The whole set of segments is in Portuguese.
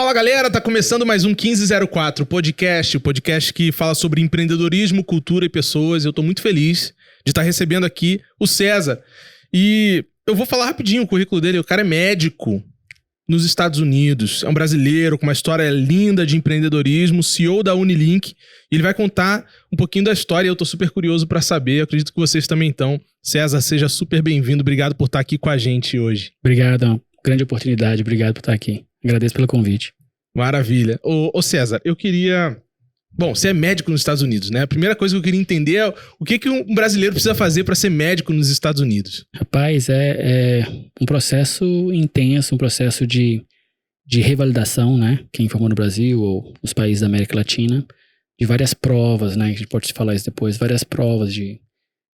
Fala galera, tá começando mais um 1504 podcast, o podcast que fala sobre empreendedorismo, cultura e pessoas. Eu tô muito feliz de estar recebendo aqui o César. E eu vou falar rapidinho o currículo dele. O cara é médico nos Estados Unidos, é um brasileiro com uma história linda de empreendedorismo, CEO da Unilink. E ele vai contar um pouquinho da história e eu tô super curioso pra saber. Eu acredito que vocês também estão. César, seja super bem-vindo. Obrigado por estar aqui com a gente hoje. Obrigado, é uma grande oportunidade. Obrigado por estar aqui. Agradeço pelo convite. Maravilha. Ô César, eu queria... Bom, você é médico nos Estados Unidos, né? A primeira coisa que eu queria entender é o que um brasileiro precisa fazer para ser médico nos Estados Unidos. Rapaz, é um processo intenso, um processo de revalidação, né? Quem formou no Brasil ou nos países da América Latina, de várias provas, né? A gente pode falar isso depois, várias provas de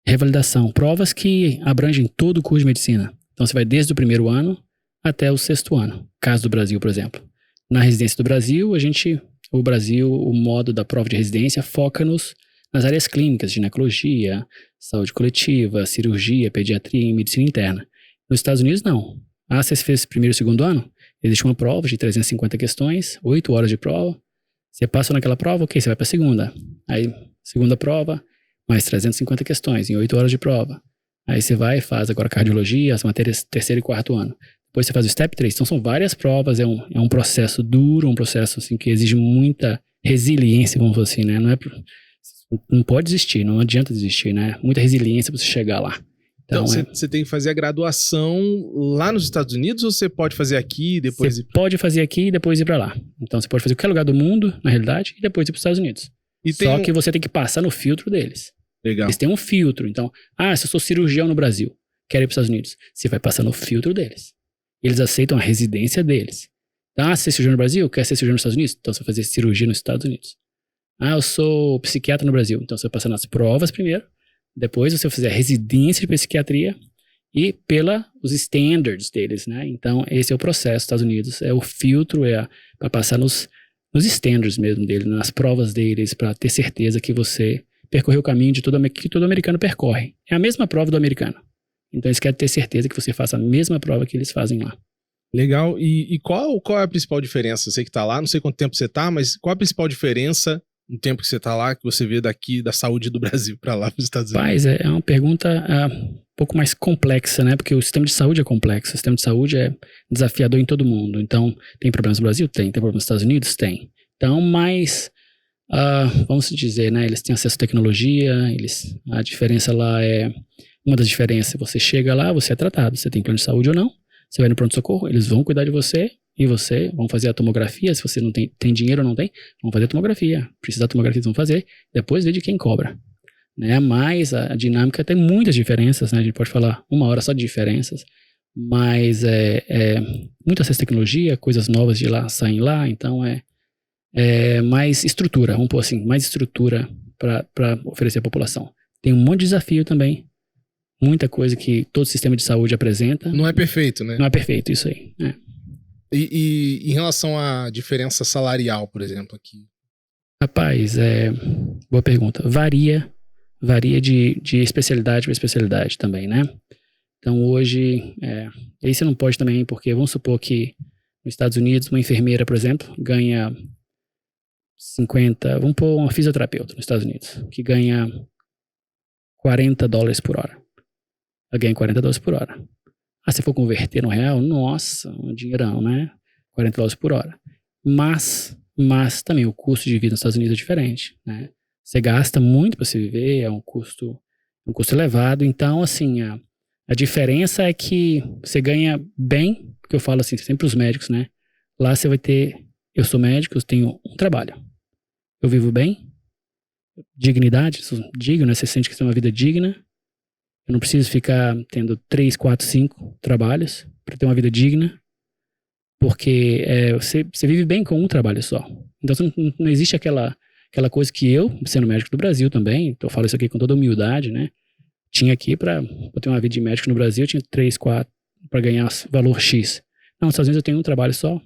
revalidação. Provas que abrangem todo o curso de medicina. Então você vai desde o primeiro ano até o sexto ano. Caso do Brasil, por exemplo. Na residência do Brasil, o modo da prova de residência foca nas áreas clínicas, ginecologia, saúde coletiva, cirurgia, pediatria e medicina interna. Nos Estados Unidos, não. Você fez primeiro e segundo ano, existe uma prova de 350 questões, 8 horas de prova. Você passou naquela prova, ok, você vai para a segunda. Aí, segunda prova, mais 350 questões em 8 horas de prova. Aí você vai e faz agora cardiologia, as matérias terceiro e quarto ano. Depois você faz o Step 3. Então são várias provas, é um processo duro, um processo assim, que exige muita resiliência, vamos dizer assim, né? Não pode desistir, não adianta desistir, né? Muita resiliência para você chegar lá. Então você tem que fazer a graduação lá nos Estados Unidos ou você pode fazer aqui e depois ir? Pode fazer aqui e depois ir para lá. Então você pode fazer em qualquer lugar do mundo, na realidade, e depois ir para os Estados Unidos. Só que você tem que passar no filtro deles. Legal. Eles têm um filtro. Então, se eu sou cirurgião no Brasil, quero ir para os Estados Unidos, você vai passar no filtro deles. Eles aceitam a residência deles. Então, você é cirurgião no Brasil? Quer ser cirurgião nos Estados Unidos? Então, você vai fazer cirurgia nos Estados Unidos. Eu sou psiquiatra no Brasil. Então, você vai passar nas provas primeiro. Depois, você vai fazer a residência de psiquiatria e os standards deles, né? Então, esse é o processo dos Estados Unidos. É o filtro, para passar nos standards mesmo dele, nas provas deles, para ter certeza que você percorreu o caminho que todo americano percorre. É a mesma prova do americano. Então eles querem ter certeza que você faça a mesma prova que eles fazem lá. Legal. E qual é a principal diferença? Você que tá lá, não sei quanto tempo você tá, mas qual a principal diferença no tempo que você tá lá, que você vê daqui da saúde do Brasil para lá nos Estados Unidos? Rapaz, é uma pergunta um pouco mais complexa, né? Porque o sistema de saúde é complexo. O sistema de saúde é desafiador em todo mundo. Então, tem problemas no Brasil? Tem. Tem problemas nos Estados Unidos? Tem. Então, mas... vamos dizer, né? Eles têm acesso à tecnologia, a diferença lá é... Uma das diferenças, você chega lá, você é tratado, você tem plano de saúde ou não, você vai no pronto-socorro, eles vão cuidar de você e vão fazer a tomografia, se você não tem dinheiro ou não tem, vão fazer a tomografia, precisa da tomografia, eles vão fazer, depois vê de quem cobra, né? Mas a dinâmica tem muitas diferenças, né? A gente pode falar 1 hora só de diferenças, mas muito acesso à tecnologia, coisas novas de lá saem lá, então mais estrutura, vamos pôr assim, mais estrutura para oferecer à população. Tem um monte de desafio também. Muita coisa que todo sistema de saúde apresenta. Não é perfeito, né? Não é perfeito, isso aí. E em relação à diferença salarial, por exemplo, aqui? Rapaz, boa pergunta. Varia de especialidade para especialidade também, né? Então hoje, aí você não pode também, porque vamos supor que nos Estados Unidos, uma enfermeira, por exemplo, ganha 50, vamos pôr uma fisioterapeuta nos Estados Unidos, que ganha $40 por hora. Ela ganha $40 por hora. Se for converter no real, nossa, um dinheirão, né? $40 por hora. Mas também o custo de vida nos Estados Unidos é diferente, né? Você gasta muito para se viver, é um custo elevado. Então, assim, a diferença é que você ganha bem, porque eu falo assim, sempre para os médicos, né? Lá você vai ter, eu sou médico, eu tenho um trabalho. Eu vivo bem, dignidade, sou digno, né? Você sente que você tem uma vida digna. Eu não preciso ficar tendo 3, 4, 5 trabalhos para ter uma vida digna, porque você vive bem com um trabalho só. Então não existe aquela coisa que eu, sendo médico do Brasil também, então eu falo isso aqui com toda humildade, né? Tinha aqui para ter uma vida de médico no Brasil, eu tinha 3, 4 para ganhar valor X. Não, nos Estados Unidos eu tenho um trabalho só.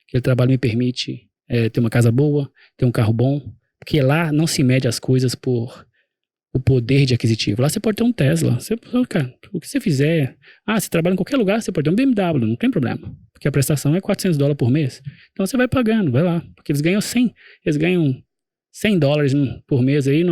Aquele trabalho me permite ter uma casa boa, ter um carro bom, porque lá não se mede as coisas por o poder de aquisitivo. Lá você pode ter um Tesla. Cara, o que você fizer... você trabalha em qualquer lugar, você pode ter um BMW, não tem problema. Porque a prestação é $400 por mês. Então você vai pagando, vai lá. Porque eles ganham $100 por mês aí,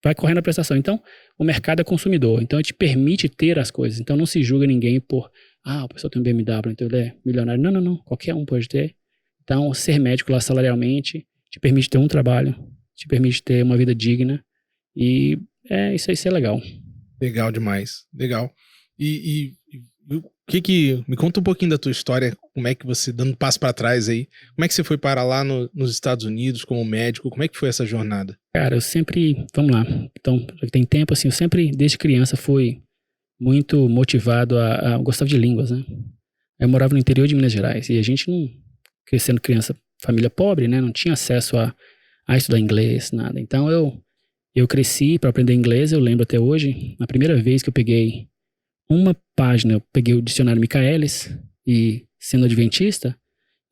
vai correndo a prestação. Então, o mercado é consumidor. Então, ele te permite ter as coisas. Então, não se julga ninguém por... o pessoal tem um BMW, então ele é milionário. Não. Qualquer um pode ter. Então, ser médico lá salarialmente te permite ter um trabalho, te permite ter uma vida digna. E isso é legal. Legal demais. Legal. E me conta um pouquinho da tua história, como é que você, dando um passo para trás aí, como é que você foi parar lá nos Estados Unidos como médico, como é que foi essa jornada? Cara, eu sempre, vamos lá, então, já que tem tempo, assim, eu sempre, desde criança, fui muito motivado eu gostava de línguas, né? Eu morava no interior de Minas Gerais, e a gente não, crescendo criança, família pobre, né, não tinha acesso a estudar inglês, nada. Então, eu cresci para aprender inglês, eu lembro até hoje, a primeira vez que eu peguei uma página, eu peguei o dicionário Michaelis, e sendo adventista,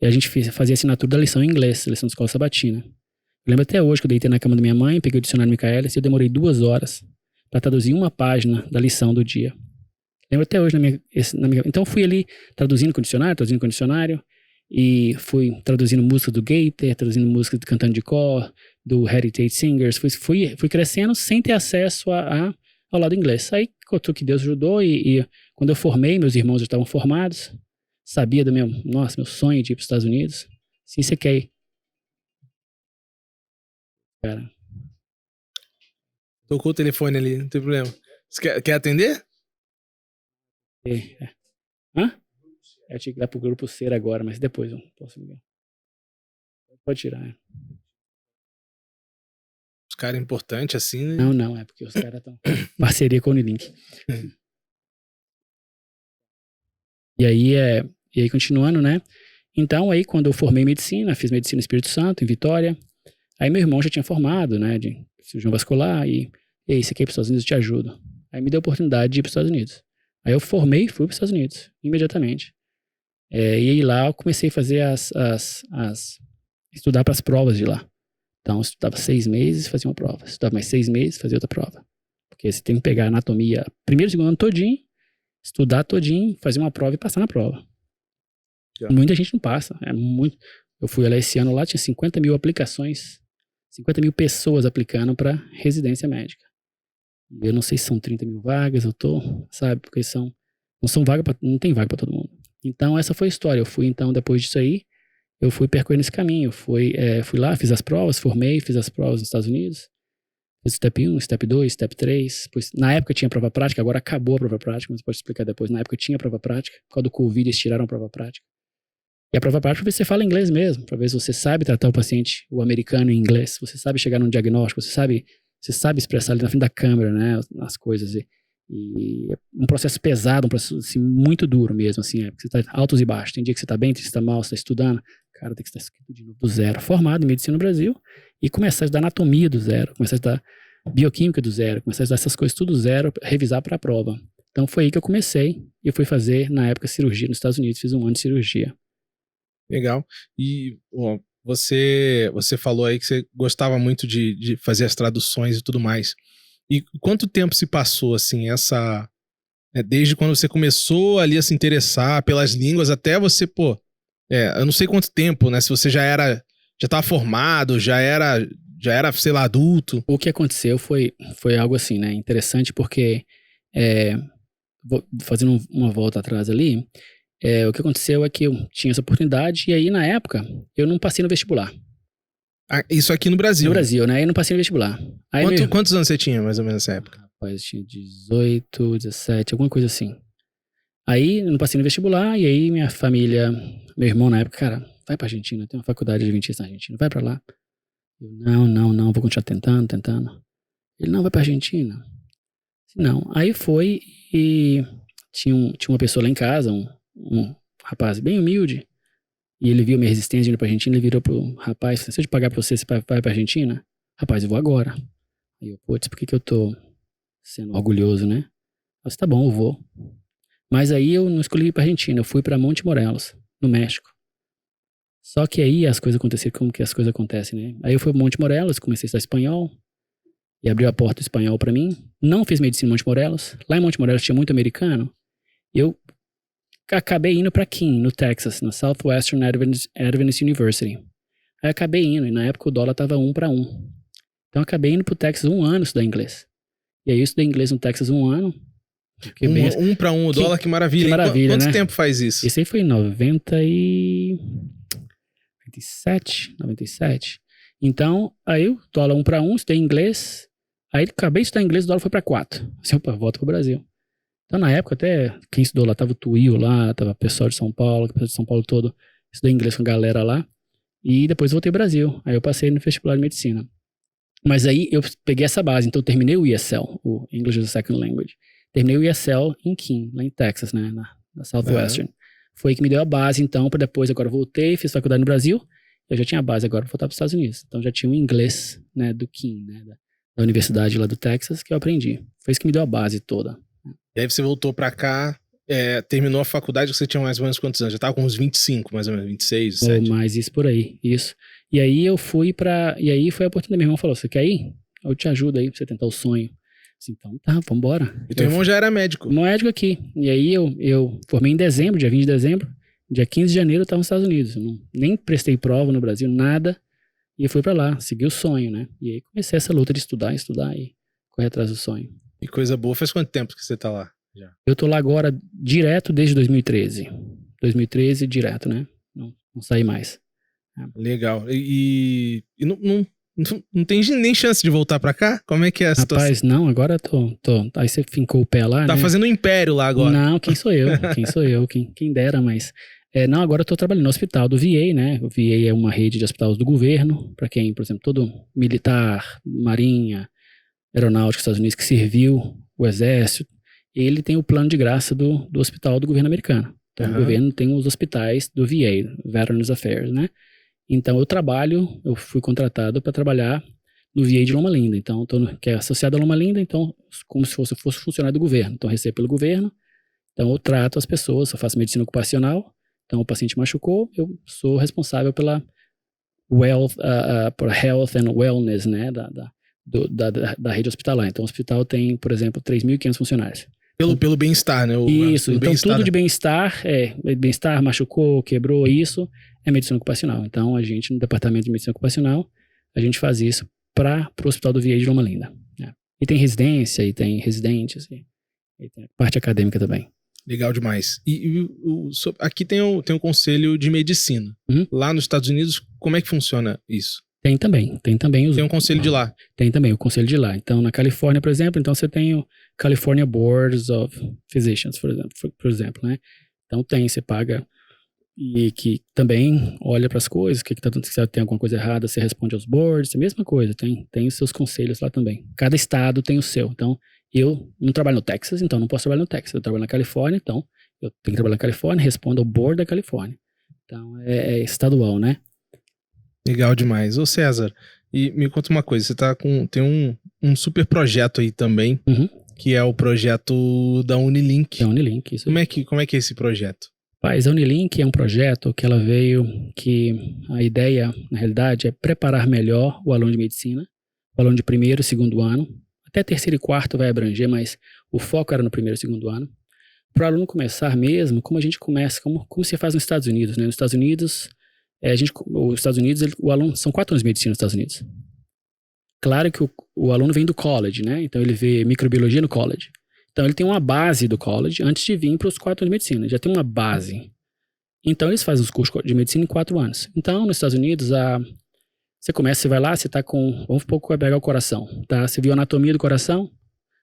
e a gente fazia assinatura da lição em inglês, lição de escola sabatina. Eu lembro até hoje que eu deitei na cama da minha mãe, peguei o dicionário Michaelis, e eu demorei 2 horas para traduzir uma página da lição do dia. Lembro até hoje Então eu fui ali traduzindo com o dicionário, e fui traduzindo música do Gaither, traduzindo música cantando de cor, do Heritage Singers, fui crescendo sem ter acesso ao lado inglês. Aí, que Deus ajudou, e quando eu formei, meus irmãos já estavam formados, sabia do meu sonho de ir para os Estados Unidos. Sim, você quer ir. Cara. Tocou o telefone ali, não tem problema. Você quer atender? Hã? Eu tinha que dar pro grupo ser agora, mas depois eu posso ligar. Pode tirar, Os caras importantes assim, né? Não, é porque os caras estão parceria com o Unilink. E aí, continuando, né? Então, aí, quando eu formei medicina, fiz medicina no Espírito Santo, em Vitória. Aí, meu irmão já tinha formado, né? De cirurgião vascular. E aí, você quer ir para os Estados Unidos? Eu te ajudo. Aí, me deu a oportunidade de ir para os Estados Unidos. Aí, eu formei e fui para os Estados Unidos, imediatamente. E aí, lá, eu comecei a fazer estudar para as provas de lá. Então, eu estudava 6 meses, fazia uma prova. Estudava mais 6 meses, fazia outra prova. Porque você tem que pegar a anatomia primeiro e segundo ano todinho, estudar todinho, fazer uma prova e passar na prova. Muita gente não passa. Eu fui lá esse ano, lá tinha 50 mil aplicações, 50 mil pessoas aplicando para residência médica. Eu não sei se são 30 mil vagas, sabe? Porque não tem vaga para todo mundo. Então, essa foi a história. Eu fui, então, depois disso aí, eu fui percorrendo esse caminho. Eu fui lá, fiz as provas, formei, fiz as provas nos Estados Unidos. Fiz Step 1, Step 2, Step 3. Pois, na época tinha prova prática, agora acabou a prova prática, mas pode explicar depois. Na época tinha prova prática, por causa do Covid eles tiraram a prova prática. E a prova prática é ver se você fala inglês mesmo, para ver se você sabe tratar o paciente, o americano em inglês, você sabe chegar num diagnóstico, você sabe expressar ali na frente da câmera, né, as coisas. E é um processo pesado, um processo assim, muito duro mesmo, assim, porque você tá altos e baixos. Tem dia que você tá bem, tem dia que você tá mal, você tá estudando. Cara, tem que estar escrito de novo do zero. Formado em medicina no Brasil e começar a estudar anatomia do zero, começar a estudar bioquímica do zero, começar a estudar essas coisas tudo do zero, revisar para a prova. Então foi aí que eu comecei e eu fui fazer, na época, cirurgia nos Estados Unidos, fiz 1 ano de cirurgia. Legal. E você falou aí que você gostava muito de fazer as traduções e tudo mais. E quanto tempo se passou, assim, desde quando você começou ali a se interessar pelas línguas até você, eu não sei quanto tempo, né? Se você já estava formado, já era, sei lá, adulto. O que aconteceu foi algo assim, né? Interessante porque, fazendo uma volta atrás ali, o que aconteceu é que eu tinha essa oportunidade e aí, na época, eu não passei no vestibular. Isso aqui no Brasil? No Brasil, né? Eu não passei no vestibular. Aí quantos anos você tinha, mais ou menos, nessa época? Rapaz, eu tinha 18, 17, alguma coisa assim. Aí, eu não passei no vestibular, e aí minha família, meu irmão na época, cara, vai pra Argentina, tem uma faculdade de adventista na Argentina, vai pra lá. Eu, não, vou continuar tentando. Ele, não, vai pra Argentina. Não, aí foi e tinha uma pessoa lá em casa, um rapaz bem humilde, e ele viu minha resistência de ir pra Argentina, ele virou pro rapaz, se eu te pagar pra você vai pra Argentina? Rapaz, eu vou agora. Aí eu, putz, por que eu tô sendo orgulhoso, né? Eu disse, tá bom, eu vou. Mas aí eu não escolhi ir pra Argentina, eu fui pra Monte Morelos, no México. Só que aí as coisas aconteceram como que as coisas acontecem, né? Aí eu fui pra Monte Morelos, comecei a estudar espanhol. e abriu a porta do espanhol para mim. Não fiz medicina em Monte Morelos. Lá em Monte Morelos tinha muito americano. Eu acabei indo para Keene, no Texas, na Southwestern Adventist University. Aí acabei indo, e na época o dólar tava 1 para 1. Então acabei indo pro Texas 1 ano estudar inglês. E aí eu estudei inglês no Texas 1 ano. 1 para 1 o dólar, que maravilha. Que maravilha, Quanto né? tempo faz isso? Isso aí foi em 97. Então, aí o dólar 1 para 1, estudei inglês. Aí acabei de estudar inglês, o dólar foi para 4. Assim, opa, volta pro Brasil. Então, na época, até quem estudou lá, tava o Tuil lá, tava o pessoal de São Paulo, o pessoal de São Paulo todo. Estudei inglês com a galera lá. E depois voltei ao Brasil. Aí eu passei no vestibular de medicina. Mas aí eu peguei essa base. Então, eu terminei o ESL, o English as a Second Language. Terminei o ESL em Keene, lá em Texas, né? Na Southwestern. Foi que me deu a base, então, para depois, agora voltei, fiz faculdade no Brasil. Eu já tinha a base agora para voltar para os Estados Unidos. Então, já tinha o inglês, né, do Keene, né? Da universidade lá do Texas, que eu aprendi. Foi isso que me deu a base toda. E aí você voltou pra cá, terminou a faculdade, você tinha mais ou menos quantos anos? Já tava com uns 25, mais ou menos, 26, 27? Ou mais, isso por aí, isso. E aí eu fui e aí foi a oportunidade. Meu irmão falou, você quer ir? Eu te ajudo aí pra você tentar o sonho. Assim, então tá, vambora. E teu irmão já era médico? Médico aqui. E aí eu formei em dezembro, dia 20 de dezembro. Dia 15 de janeiro eu tava nos Estados Unidos. Eu nem prestei prova no Brasil, nada. E eu fui pra lá, segui o sonho, né? E aí comecei essa luta de estudar e correr atrás do sonho. E coisa boa. Faz quanto tempo que você tá lá? Já? Eu tô lá agora direto desde 2013. 2013 direto, né? Não saí mais. Legal. E não tem nem chance de voltar pra cá? Como é que é a situação? Rapaz, não, agora tô. Aí você fincou o pé lá, Tá né? fazendo um império lá agora. Não, quem sou eu? Quem dera, mas... não, agora eu tô trabalhando no hospital do VA, né? O VA é uma rede de hospitais do governo, para quem, por exemplo, todo militar, marinha, aeronáutica dos Estados Unidos que serviu o exército, ele tem o plano de graça do hospital do governo americano. Então, o governo tem os hospitais do VA, Veterans Affairs, né? Então, eu fui contratado para trabalhar no VA de Loma Linda, então, que é associado a Loma Linda, então, como se fosse funcionário do governo. Então, eu recebo pelo governo, então eu trato as pessoas, eu faço medicina ocupacional, então o paciente machucou, eu sou responsável pela health and wellness, né, da rede hospitalar. Então, o hospital tem, por exemplo, 3.500 funcionários. Pelo bem-estar, né? Isso, então tudo de bem-estar, bem-estar, machucou, quebrou, isso é medicina ocupacional. Então, a gente, no departamento de medicina ocupacional, a gente faz isso para o hospital do VA de Loma Linda. Né? E tem residência, e tem residentes, e tem a parte acadêmica também. Legal demais. Aqui tem um conselho de medicina. Lá nos Estados Unidos, como é que funciona isso? Tem também. Tem um conselho de lá. Tem também o conselho de lá. Então, na Califórnia, por exemplo, então você tem o California Boards of Physicians, por exemplo, né? Então você paga e que também olha para as coisas, se tem alguma coisa errada, você responde aos boards, é a mesma coisa, tem os seus conselhos lá também. Cada estado tem o seu. Então, eu não trabalho no Texas, então não posso trabalhar no Texas. Eu trabalho na Califórnia, então eu tenho que trabalhar na Califórnia, respondo ao board da Califórnia. Então, é estadual, né? Legal demais. Ô César, e me conta uma coisa, você tem um super projeto aí também, que é o projeto da Unilink. Da Unilink, isso. Como é que é esse projeto? Mas a Unilink é um projeto que ela veio, que a ideia, na realidade, é preparar melhor o aluno de medicina, o aluno de primeiro e segundo ano, até terceiro e quarto vai abranger, mas o foco era no primeiro e segundo ano, para o aluno começar mesmo, como a gente começa, como se faz nos Estados Unidos, né? Nos Estados Unidos, os Estados Unidos, o aluno, são 4 anos de medicina nos Estados Unidos. Claro que o aluno vem do college, né? Então ele vê microbiologia no college. Então ele tem uma base do college antes de vir para os 4 anos de medicina. Já tem uma base. Então eles fazem os cursos de medicina em 4 anos. Então nos Estados Unidos, você vai lá, você tá com, vamos um pouco vai pegar o coração, tá? Você viu a anatomia do coração?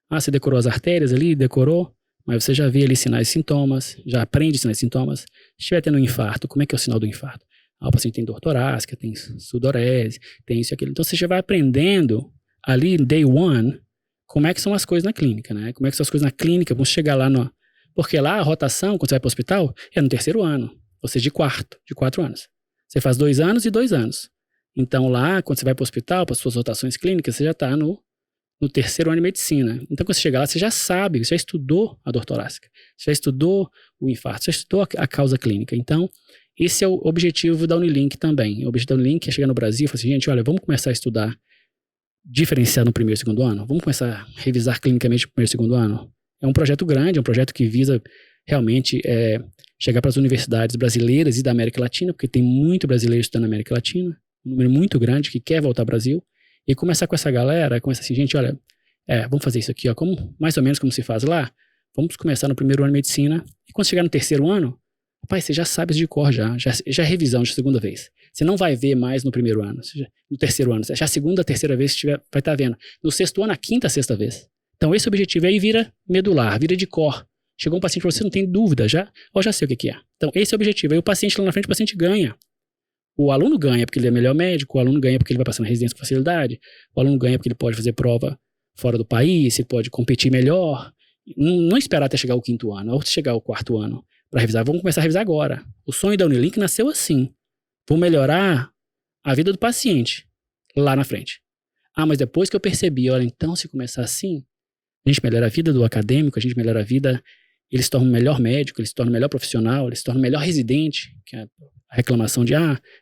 Você decorou as artérias ali, decorou, mas você já vê ali sinais e sintomas, já aprende sinais e sintomas. Se estiver tendo um infarto, como é que é o sinal do infarto? O paciente tem dor torácica, tem sudorese, tem isso e aquilo. Então você já vai aprendendo ali, day one, como é que são as coisas na clínica, né? Como é que são as coisas na clínica, vamos chegar lá Porque lá a rotação, quando você vai para o hospital, é no terceiro ano, ou seja, de 4 anos. Você faz 2 anos e 2 anos. Então lá, quando você vai para o hospital, para as suas rotações clínicas, você já está no terceiro ano de medicina. Então quando você chegar lá, você já sabe, você já estudou a dor torácica, você já estudou o infarto, você já estudou a causa clínica. Então, esse é o objetivo da Unilink também. O objetivo da Unilink é chegar no Brasil e falar assim, gente, olha, vamos começar a estudar diferenciar no primeiro e segundo ano? Vamos começar a revisar clinicamente o primeiro e segundo ano? É um projeto grande, é um projeto que visa realmente chegar para as universidades brasileiras e da América Latina, porque tem muito brasileiro estudando na América Latina, um número muito grande que quer voltar ao Brasil, e começar com essa galera, começar assim, gente, olha, vamos fazer isso aqui, ó, mais ou menos como se faz lá, vamos começar no primeiro ano de medicina, e quando chegar no terceiro ano, rapaz, você já sabe isso de cor já é revisão de segunda vez. Você não vai ver mais no primeiro ano, no terceiro ano, já a segunda, terceira vez que vai estar vendo. No sexto ano, a quinta, sexta vez. Então esse objetivo aí vira medular, vira de cor. Chegou um paciente para você, não tem dúvida, já sei o que é. Então esse é o objetivo. Aí o paciente lá na frente, o paciente ganha. O aluno ganha porque ele é melhor médico, o aluno ganha porque ele vai passar na residência com facilidade, o aluno ganha porque ele pode fazer prova fora do país, ele pode competir melhor. Não esperar até chegar o quinto ano, ou chegar o quarto ano para revisar. Vamos começar a revisar agora. O sonho da Unilink nasceu assim. Vou melhorar a vida do paciente lá na frente. Mas depois que eu percebi, olha, então se começar assim, a gente melhora a vida do acadêmico, a gente melhora a vida, ele se torna um melhor médico, ele se torna um melhor profissional, ele se torna um melhor residente, que é a reclamação de,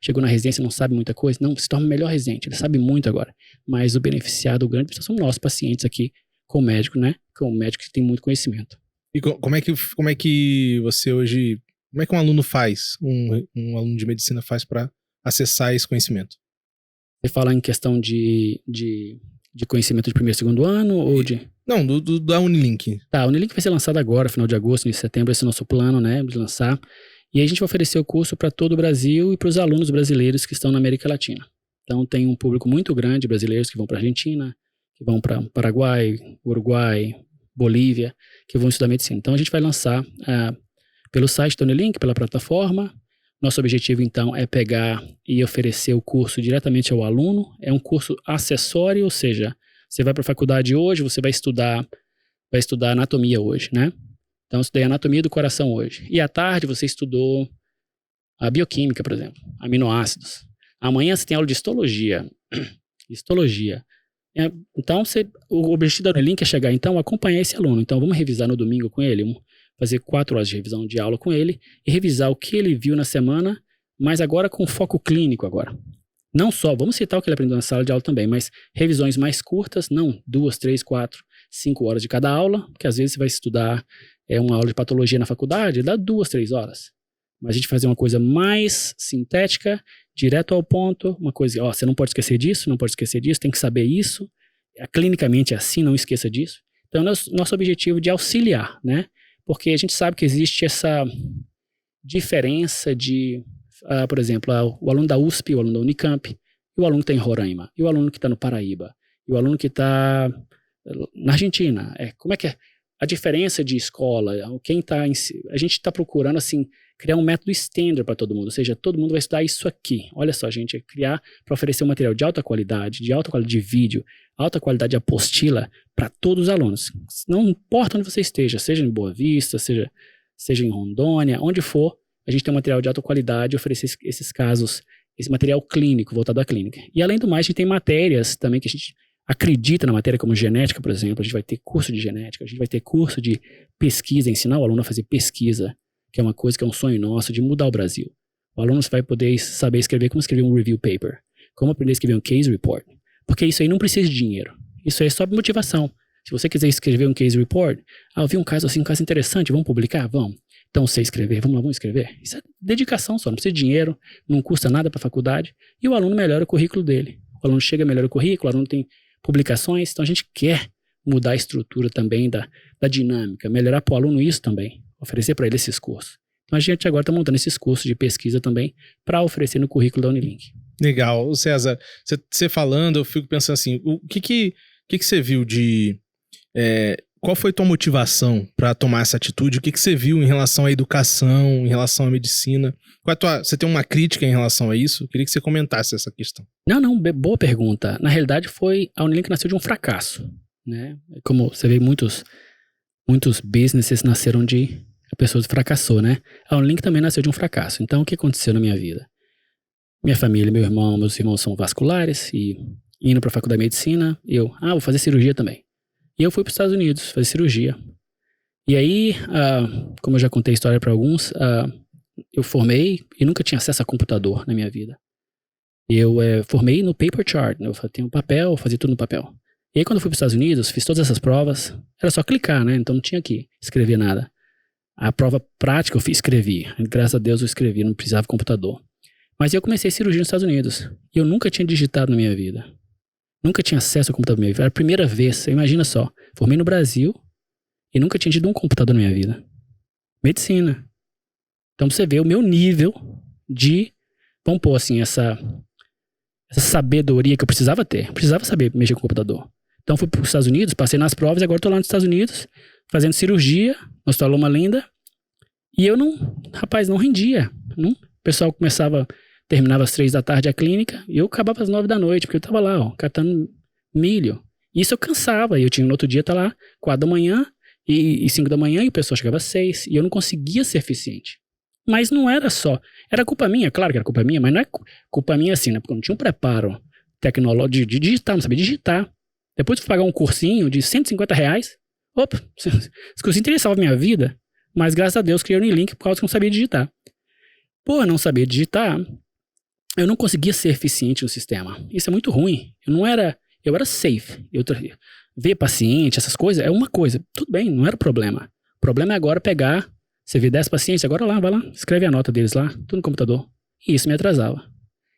chegou na residência e não sabe muita coisa. Não, se torna um melhor residente, ele sabe muito agora. Mas o beneficiado, o grande são nós, pacientes aqui, com o médico, né? Com o médico que tem muito conhecimento. E como é que você hoje, como é que um aluno faz, um aluno de medicina faz para acessar esse conhecimento? Você fala em questão de conhecimento de primeiro e segundo ano ou de... Não, da Unilink. Tá, a Unilink vai ser lançada agora, final de agosto, início de setembro, esse é o nosso plano, né, de lançar. E aí a gente vai oferecer o curso para todo o Brasil e para os alunos brasileiros que estão na América Latina. Então tem um público muito grande de brasileiros que vão para a Argentina, que vão para Paraguai, Uruguai, Bolívia, que vão estudar medicina. Então a gente vai lançar pelo site da Unilink, pela plataforma. Nosso objetivo, então, é pegar e oferecer o curso diretamente ao aluno. É um curso acessório, ou seja, você vai para a faculdade hoje, você vai estudar anatomia hoje, né? Então, eu estudei anatomia do coração hoje. E à tarde você estudou a bioquímica, por exemplo, aminoácidos. Amanhã você tem aula de histologia. Então, o objetivo da Unilink é chegar, então, a acompanhar esse aluno. Então, vamos revisar no domingo com ele, fazer 4 horas de revisão de aula com ele e revisar o que ele viu na semana, mas agora com foco clínico agora. Não só, vamos citar o que ele aprendeu na sala de aula também, mas revisões mais curtas, não 2, 3, 4, 5 horas de cada aula, porque às vezes você vai estudar uma aula de patologia na faculdade, dá 2, 3 horas. Mas a gente fazer uma coisa mais sintética, direto ao ponto, uma coisa, você não pode esquecer disso, tem que saber isso, clinicamente é assim, não esqueça disso. Então, nosso objetivo de auxiliar, né? Porque a gente sabe que existe essa diferença de, por exemplo, o aluno da USP, o aluno da Unicamp, e o aluno que está em Roraima, e o aluno que está no Paraíba, e o aluno que está na Argentina. Como é que é a diferença de escola? A gente está procurando, assim, criar um método standard para todo mundo, ou seja, todo mundo vai estudar isso aqui. Olha só, gente, criar para oferecer um material de alta qualidade de vídeo, alta qualidade de apostila para todos os alunos. Não importa onde você esteja, seja em Boa Vista, seja em Rondônia, onde for, a gente tem um material de alta qualidade, oferecer esses casos, esse material clínico, voltado à clínica. E além do mais, a gente tem matérias também que a gente acredita na matéria, como genética, por exemplo. A gente vai ter curso de genética, a gente vai ter curso de pesquisa, ensinar o aluno a fazer pesquisa, que é uma coisa que é um sonho nosso de mudar o Brasil. O aluno vai poder saber escrever como escrever um review paper, como aprender a escrever um case report, porque isso aí não precisa de dinheiro, isso aí é só motivação. Se você quiser escrever um case report, eu vi um caso assim, um caso interessante, vamos publicar? Vamos. Então, você escrever, vamos escrever. Isso é dedicação só, não precisa de dinheiro, não custa nada para a faculdade, e o aluno melhora o currículo dele. O aluno chega, melhora o currículo, o aluno tem publicações, então a gente quer mudar a estrutura também da dinâmica, melhorar para o aluno isso também, oferecer para ele esses cursos. Então a gente agora está montando esses cursos de pesquisa também para oferecer no currículo da Unilink. Legal. César, você falando, eu fico pensando assim, o que você viu de... qual foi a tua motivação para tomar essa atitude? O que você viu em relação à educação, em relação à medicina? Você tem uma crítica em relação a isso? Eu queria que você comentasse essa questão. Não, boa pergunta. Na realidade, a Unilink nasceu de um fracasso, né? Como você vê, muitos businesses nasceram de pessoas que fracassou, né? A Unilink também nasceu de um fracasso. Então, o que aconteceu na minha vida? Minha família, meus irmãos são vasculares e indo para a faculdade de medicina, vou fazer cirurgia também. E eu fui para os Estados Unidos fazer cirurgia. E aí, como eu já contei a história para alguns, eu formei e nunca tinha acesso a computador na minha vida. Eu formei no paper chart, né? Eu tinha um papel, fazia tudo no papel. E aí quando eu fui para os Estados Unidos, fiz todas essas provas, era só clicar, né? Então não tinha que escrever nada. A prova prática eu escrevi. Graças a Deus eu escrevi, não precisava de computador. Mas eu comecei cirurgia nos Estados Unidos. E eu nunca tinha digitado na minha vida. Nunca tinha acesso ao computador na minha vida. Era a primeira vez, imagina só. Formei no Brasil e nunca tinha tido um computador na minha vida. Medicina. Então você vê o meu nível de, vamos pôr assim, essa sabedoria que eu precisava ter. Eu precisava saber mexer com o computador. Então fui para os Estados Unidos, passei nas provas e agora estou lá nos Estados Unidos fazendo cirurgia, no Hospital Loma Linda. E eu não rendia. O pessoal terminava às 3 da tarde a clínica e eu acabava às 9 da noite, porque eu tava lá, catando milho. Isso eu cansava. E eu tinha no outro dia estar lá 4 da manhã e 5 da manhã e o pessoal chegava às 6. E eu não conseguia ser eficiente. Mas não era só. Era culpa minha, claro que era culpa minha, mas não é culpa minha assim, né? Porque eu não tinha um preparo tecnológico de digitar, não sabia digitar. Depois de pagar um cursinho de R$150, opa, esse cursinho teria salvo minha vida, mas graças a Deus criei o Unilink por causa que eu não sabia digitar. Por não saber digitar, eu não conseguia ser eficiente no sistema. Isso é muito ruim. Eu era safe. Ver paciente, essas coisas, é uma coisa. Tudo bem, não era problema. O problema é agora pegar, você vê 10 pacientes, agora vai lá, escreve a nota deles lá, tudo no computador. E isso me atrasava.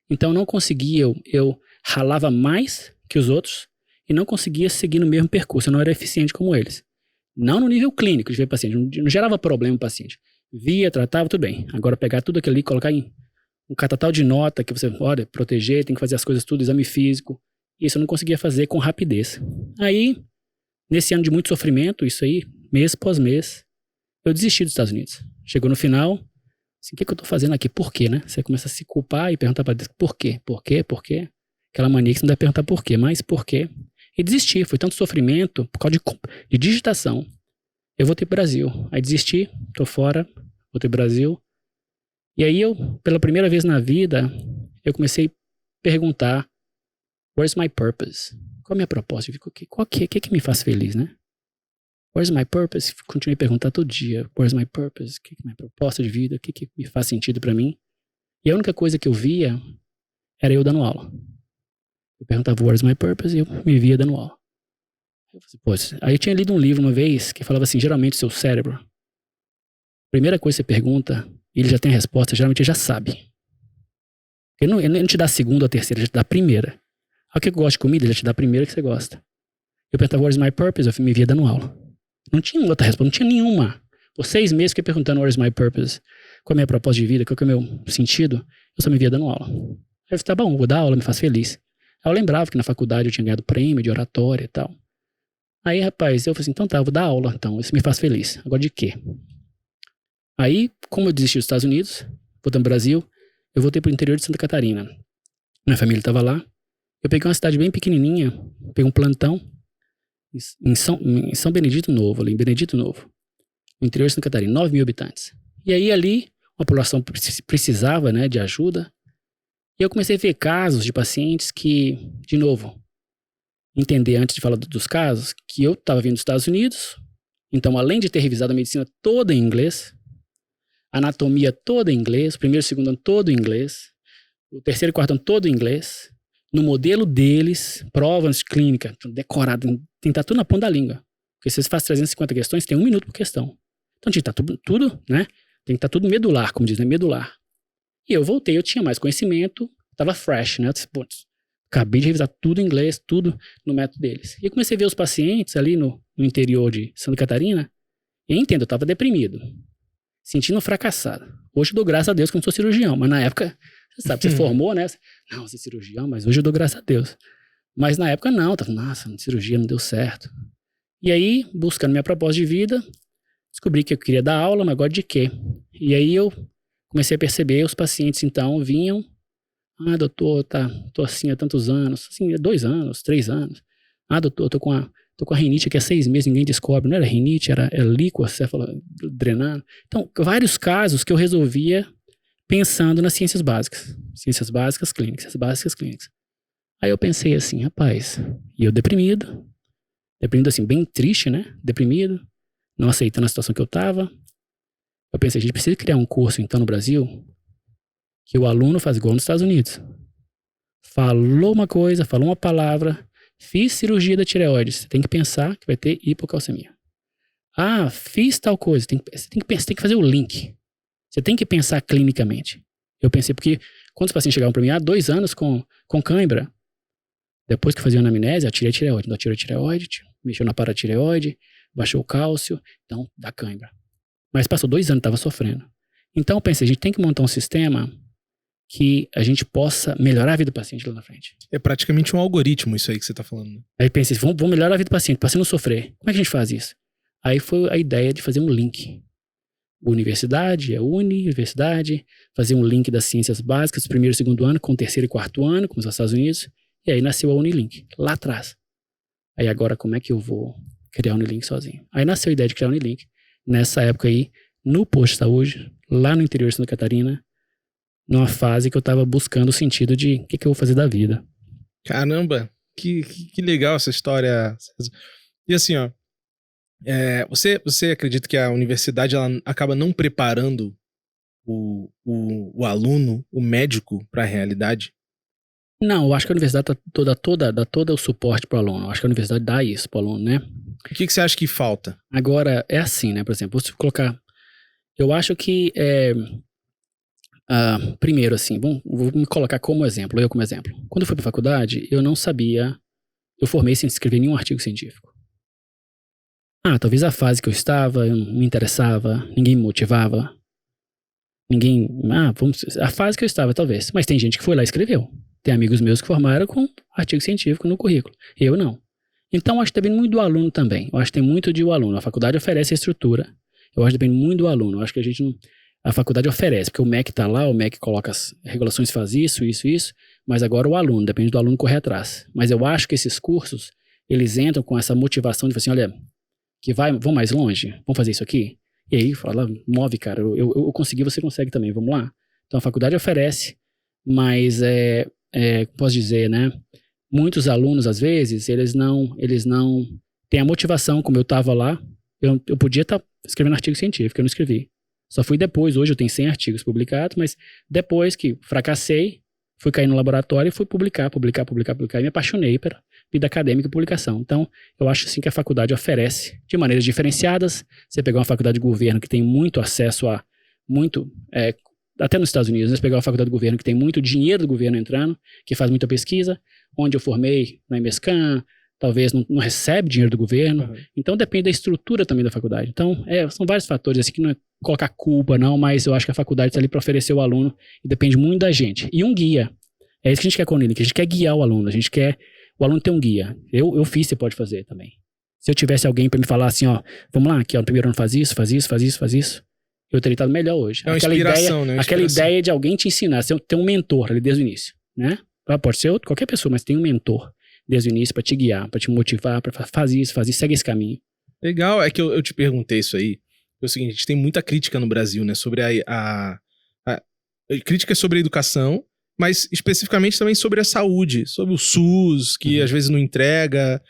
Então eu não conseguia, eu ralava mais que os outros e não conseguia seguir no mesmo percurso. Eu não era eficiente como eles. Não no nível clínico de ver paciente, não gerava problema no paciente. Via, tratava, tudo bem. Agora pegar tudo aquilo ali, colocar em um catatal de nota que você, olha, proteger, tem que fazer as coisas tudo, exame físico. Isso eu não conseguia fazer com rapidez. Aí, nesse ano de muito sofrimento, isso aí, mês após mês, eu desisti dos Estados Unidos. Chegou no final, assim, o que eu tô fazendo aqui? Por quê, né? Você começa a se culpar e perguntar pra Deus, por quê? Por quê? Por quê? Aquela mania que você não deve perguntar por quê, mas por quê? E desisti, foi tanto sofrimento, por causa de digitação. Eu voltei pro Brasil. Aí desisti, tô fora, voltei pro Brasil. E aí pela primeira vez na vida, eu comecei a perguntar, where's my purpose? Qual a minha proposta? O que me faz feliz, né? Where's my purpose? Continuei a perguntar todo dia, where's my purpose? O que é minha proposta de vida? O que me faz sentido pra mim? E a única coisa que eu via era eu dando aula. Eu perguntava, where's my purpose? E eu me via dando aula. Aí eu tinha lido um livro uma vez que falava assim, geralmente o seu cérebro, a primeira coisa que você pergunta, ele já tem a resposta, geralmente ele já sabe. Ele não te dá a segunda ou a terceira, ele já te dá a primeira. O que eu gosto de comida, ele já te dá a primeira que você gosta. Eu perguntava, where's my purpose? Eu me via dando aula. Não tinha outra resposta, não tinha nenhuma. Por 6 meses fiquei perguntando, where's my purpose? Qual é a minha proposta de vida? Qual é o meu sentido? Eu só me via dando aula. Aí eu falei, tá bom, vou dar aula, me faz feliz. Aí eu lembrava que na faculdade eu tinha ganhado prêmio de oratória e tal. Aí, rapaz, eu falei assim, então tá, eu vou dar aula, então, isso me faz feliz. Agora de quê? Aí, como eu desisti dos Estados Unidos, voltando pro Brasil, eu voltei pro interior de Santa Catarina. Minha família tava lá. Eu peguei uma cidade bem pequenininha, peguei um plantão em São Benedito Novo, ali em Benedito Novo, no interior de Santa Catarina, 9.000 habitantes. E aí ali, uma população precisava, né, de ajuda. E eu comecei a ver casos de pacientes que, de novo, entender antes de falar dos casos, que eu estava vindo dos Estados Unidos, então além de ter revisado a medicina toda em inglês, a anatomia toda em inglês, o primeiro e segundo ano todo em inglês, o terceiro e quarto ano todo em inglês, no modelo deles, provas clínicas, decorado, tem que estar tudo na ponta da língua. Porque se você faz 350 questões, tem 1 minuto por questão. Então tinha que estar tudo, né? Tem que estar tudo medular, como diz, né? Medular. E eu voltei, eu tinha mais conhecimento, estava fresh, né? Acabei de revisar tudo em inglês, tudo no método deles. E eu comecei a ver os pacientes ali no interior de Santa Catarina, e eu entendo, eu estava deprimido, sentindo fracassado. Hoje eu dou graças a Deus que eu não sou cirurgião, mas na época, você sabe, você formou, né? Não, você é cirurgião, mas hoje eu dou graças a Deus. Mas na época não, tava, nossa, cirurgia não deu certo. E aí, buscando minha proposta de vida, descobri que eu queria dar aula, mas agora de quê? E aí eu comecei a perceber, os pacientes então vinham, doutor, tô assim há tantos anos, assim, 2 anos, 3 anos. Doutor, tô com a rinite aqui há 6 meses, ninguém descobre, não era rinite, era líquor, céfalo drenando. Então, vários casos que eu resolvia pensando nas ciências básicas clínicas. Aí eu pensei assim, rapaz, e eu deprimido assim, bem triste, né? Deprimido, não aceitando a situação que eu tava. Eu pensei, a gente precisa criar um curso, então, no Brasil, que o aluno faz igual nos Estados Unidos. falou uma coisa, falou uma palavra, fiz cirurgia da tireoide, você tem que pensar que vai ter hipocalcemia. Ah, fiz tal coisa, você tem que fazer o link. Você tem que pensar clinicamente. Eu pensei, porque quando os pacientes chegavam para mim, 2 anos com cãibra, depois que fazia anamnese, atirei a tireoide. Então, atirei a tireoide, mexeu na paratireoide, baixou o cálcio, então dá cãibra. Mas passou 2 anos, estava sofrendo. Então, eu pensei, a gente tem que montar um sistema que a gente possa melhorar a vida do paciente lá na frente. É praticamente um algoritmo isso aí que você tá falando. Né? Aí pensei, vamos melhorar a vida do paciente, o paciente não sofrer. Como é que a gente faz isso? Aí foi a ideia de fazer um link. Universidade, universidade, fazer um link das ciências básicas, primeiro e segundo ano, com o terceiro e quarto ano, como nos Estados Unidos, e aí nasceu a Unilink, lá atrás. Aí agora, como é que eu vou criar a Unilink sozinho? Aí nasceu a ideia de criar a Unilink, nessa época aí, no posto de saúde, lá no interior de Santa Catarina, numa fase que eu tava buscando o sentido de o que eu vou fazer da vida. Caramba, que legal essa história. E assim, ó, você acredita que a universidade ela acaba não preparando o aluno, o médico, para a realidade? Não, eu acho que a universidade dá todo o suporte pro aluno. Eu acho que a universidade dá isso pro aluno, né? O que você acha que falta? Agora, é assim, né? Por exemplo, vou colocar... Eu acho que... primeiro, assim, vou me colocar como exemplo, eu como exemplo. Quando eu fui pra faculdade, eu não sabia... Eu formei sem escrever nenhum artigo científico. Talvez a fase que eu estava, eu não me interessava, ninguém me motivava. A fase que eu estava, talvez. Mas tem gente que foi lá e escreveu. Tem amigos meus que formaram com artigo científico no currículo. Eu não. Então, acho que depende muito do aluno também. Eu acho que tem muito de o aluno. A faculdade oferece a estrutura. Eu acho que depende muito do aluno. Eu acho que a gente não... A faculdade oferece, porque o MEC tá lá, o MEC coloca as regulações, faz isso, mas agora o aluno, depende do aluno correr atrás. Mas eu acho que esses cursos, eles entram com essa motivação de falar assim, olha, vamos mais longe, vamos fazer isso aqui? E aí, fala, move, cara, eu consegui, você consegue também, vamos lá? Então a faculdade oferece, mas posso dizer, né, muitos alunos, às vezes, eles não têm a motivação, como eu tava lá, eu podia estar escrevendo artigo científico, eu não escrevi. Só fui depois, hoje eu tenho 100 artigos publicados, mas depois que fracassei, fui cair no laboratório e fui publicar, e me apaixonei pela vida acadêmica e publicação. Então, eu acho assim que a faculdade oferece de maneiras diferenciadas. Você pegar uma faculdade de governo que tem muito acesso a até nos Estados Unidos, você pegar uma faculdade de governo que tem muito dinheiro do governo entrando, que faz muita pesquisa, onde eu formei na Imbescan, talvez não recebe dinheiro do governo. Uhum. Então, depende da estrutura também da faculdade. Então, são vários fatores, assim, que não é colocar culpa, não, mas eu acho que a faculdade está ali para oferecer ao aluno e depende muito da gente. E um guia. É isso que a gente quer com o Unilink, a gente quer guiar o aluno, a gente quer o aluno ter um guia. Eu fiz, você pode fazer também. Se eu tivesse alguém para me falar assim, ó, vamos lá, aqui, ó, no primeiro ano faz isso, eu teria estado melhor hoje. É uma inspiração, né? Aquela ideia de alguém te ensinar, você ter um mentor ali desde o início, né? Pode ser qualquer pessoa, mas tem um mentor desde o início para te guiar, para te motivar, para fazer isso, segue esse caminho. Legal, é que eu te perguntei isso aí. É o seguinte, a gente tem muita crítica no Brasil, né, sobre a crítica sobre a educação, mas especificamente também sobre a saúde, sobre o SUS, que às vezes não entrega,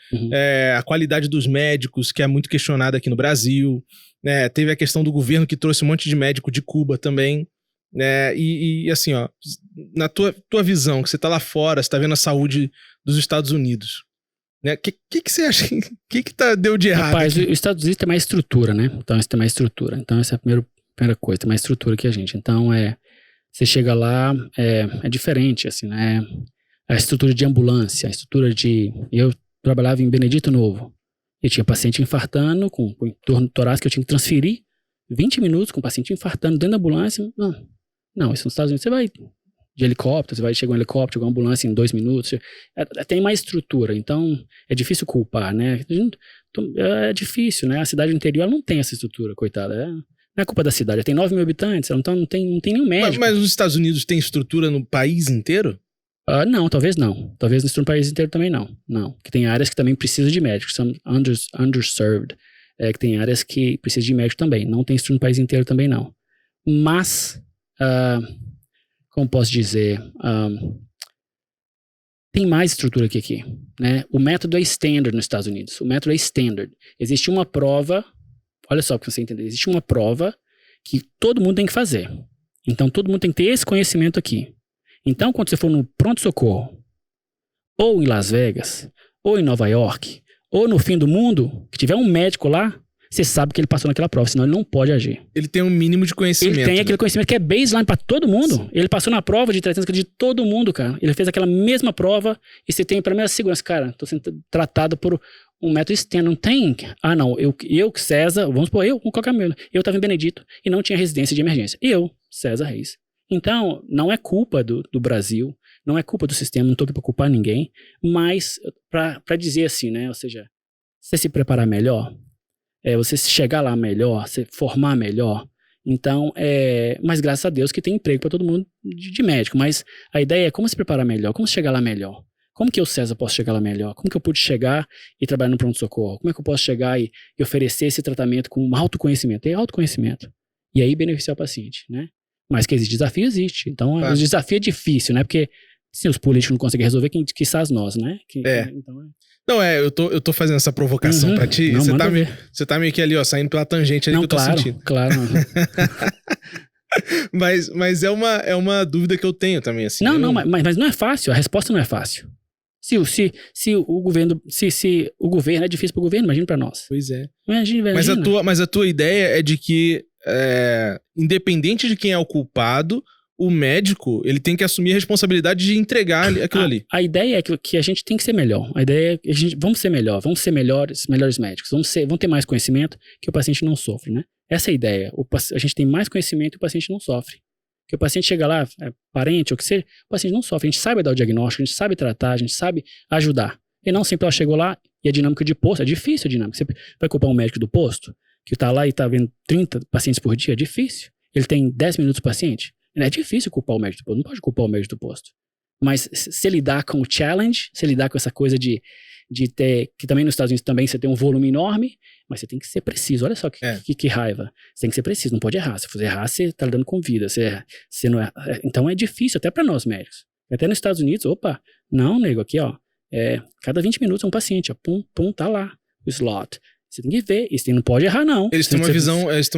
a qualidade dos médicos, que é muito questionada aqui no Brasil, né, teve a questão do governo que trouxe um monte de médico de Cuba também, né, e assim, ó, na tua visão, que você tá lá fora, você tá vendo a saúde dos Estados Unidos, né, que você acha, que deu de errado? Rapaz, os Estados Unidos tem mais estrutura, né, então eles têm mais estrutura, então essa é a primeira coisa, tem mais estrutura que a gente, então você chega lá, é diferente, assim, né, a estrutura de ambulância, a estrutura de... Eu trabalhava em Benedito Novo, e tinha paciente infartando com entorno torácico, eu tinha que transferir 20 minutos com o paciente infartando dentro da ambulância. Não, isso nos Estados Unidos você vai de helicóptero, você vai chegar um helicóptero, uma ambulância em 2 minutos. Tem mais estrutura, então é difícil culpar, né? É difícil, né? A cidade interior não tem essa estrutura, coitada. Não é culpa da cidade, tem 9 mil habitantes, então não tem nenhum médico. Mas os Estados Unidos têm estrutura no país inteiro? Não, talvez não. Talvez no país inteiro também não. Não, porque tem áreas que também precisam de médicos, são underserved. Que tem áreas que precisam de médico também. Não tem estrutura no país inteiro também não. Mas, como posso dizer, tem mais estrutura que aqui, né? O método é standard nos Estados Unidos. O método é standard. Existe uma prova, olha só para você entender, existe uma prova que todo mundo tem que fazer. Então, todo mundo tem que ter esse conhecimento aqui. Então, quando você for no pronto-socorro, ou em Las Vegas, ou em Nova York, ou no fim do mundo, que tiver um médico lá, você sabe que ele passou naquela prova, senão ele não pode agir. Ele tem um mínimo de conhecimento. Ele tem aquele conhecimento que é baseline pra todo mundo. Sim. Ele passou na prova de 300 de todo mundo, cara. Ele fez aquela mesma prova e você tem pra mim a segurança. Cara, tô sendo tratado por um método externo. Não tem... Ah, não. Eu César, vamos supor, eu com qualquer medo. Eu tava em Benedito e não tinha residência de emergência. Eu, César Reis. Então, não é culpa do Brasil, não é culpa do sistema, não tô aqui pra culpar ninguém, mas pra dizer assim, né? Ou seja, você se preparar melhor... você chegar lá melhor, você formar melhor. Então, mas graças a Deus que tem emprego para todo mundo de médico. Mas a ideia é como se preparar melhor, como chegar lá melhor. Como que eu, César, posso chegar lá melhor? Como que eu pude chegar e trabalhar no pronto-socorro? Como é que eu posso chegar e oferecer esse tratamento com autoconhecimento? Tem autoconhecimento. E aí beneficiar o paciente, né? Mas que existe desafio, existe. Então, o desafio é difícil, né? Porque se os políticos não conseguem resolver, quem quizás nós, né? Então, não, eu tô fazendo essa provocação pra ti. Não, você tá meio que ali, ó, saindo pela tangente ali não, que eu tô sentindo. Claro. mas é uma dúvida que eu tenho também, assim. Mas não é fácil, a resposta não é fácil. Se o governo é difícil pro governo, imagina pra nós. Pois é. Imagina. Mas a tua ideia é de que, independente de quem é o culpado, o médico, ele tem que assumir a responsabilidade de entregar aquilo ali. A ideia é que a gente tem que ser melhor. A ideia é que vamos ser melhor, vamos ser melhores médicos, vamos ter mais conhecimento que o paciente não sofre, né? Essa é a ideia. A gente tem mais conhecimento e o paciente não sofre. Que o paciente chega lá, parente ou o que seja, o paciente não sofre. A gente sabe dar o diagnóstico, a gente sabe tratar, a gente sabe ajudar. E não sempre ela chegou lá e a dinâmica de posto, é difícil a dinâmica. Você vai culpar um médico do posto, que tá lá e tá vendo 30 pacientes por dia, é difícil. Ele tem 10 minutos por paciente. É difícil culpar o médico do posto, não pode culpar o médico do posto. Mas se lidar com o challenge, se lidar com essa coisa de ter, que também nos Estados Unidos também você tem um volume enorme, mas você tem que ser preciso. Olha só que raiva. Você tem que ser preciso, não pode errar. Se você errar, você tá lidando com vida. Você não então é difícil, até pra nós médicos. Até nos Estados Unidos, não, nego, aqui, ó, cada 20 minutos é um paciente, ó, pum, tá lá, o slot. Você tem que ver, você não pode errar, não. Eles têm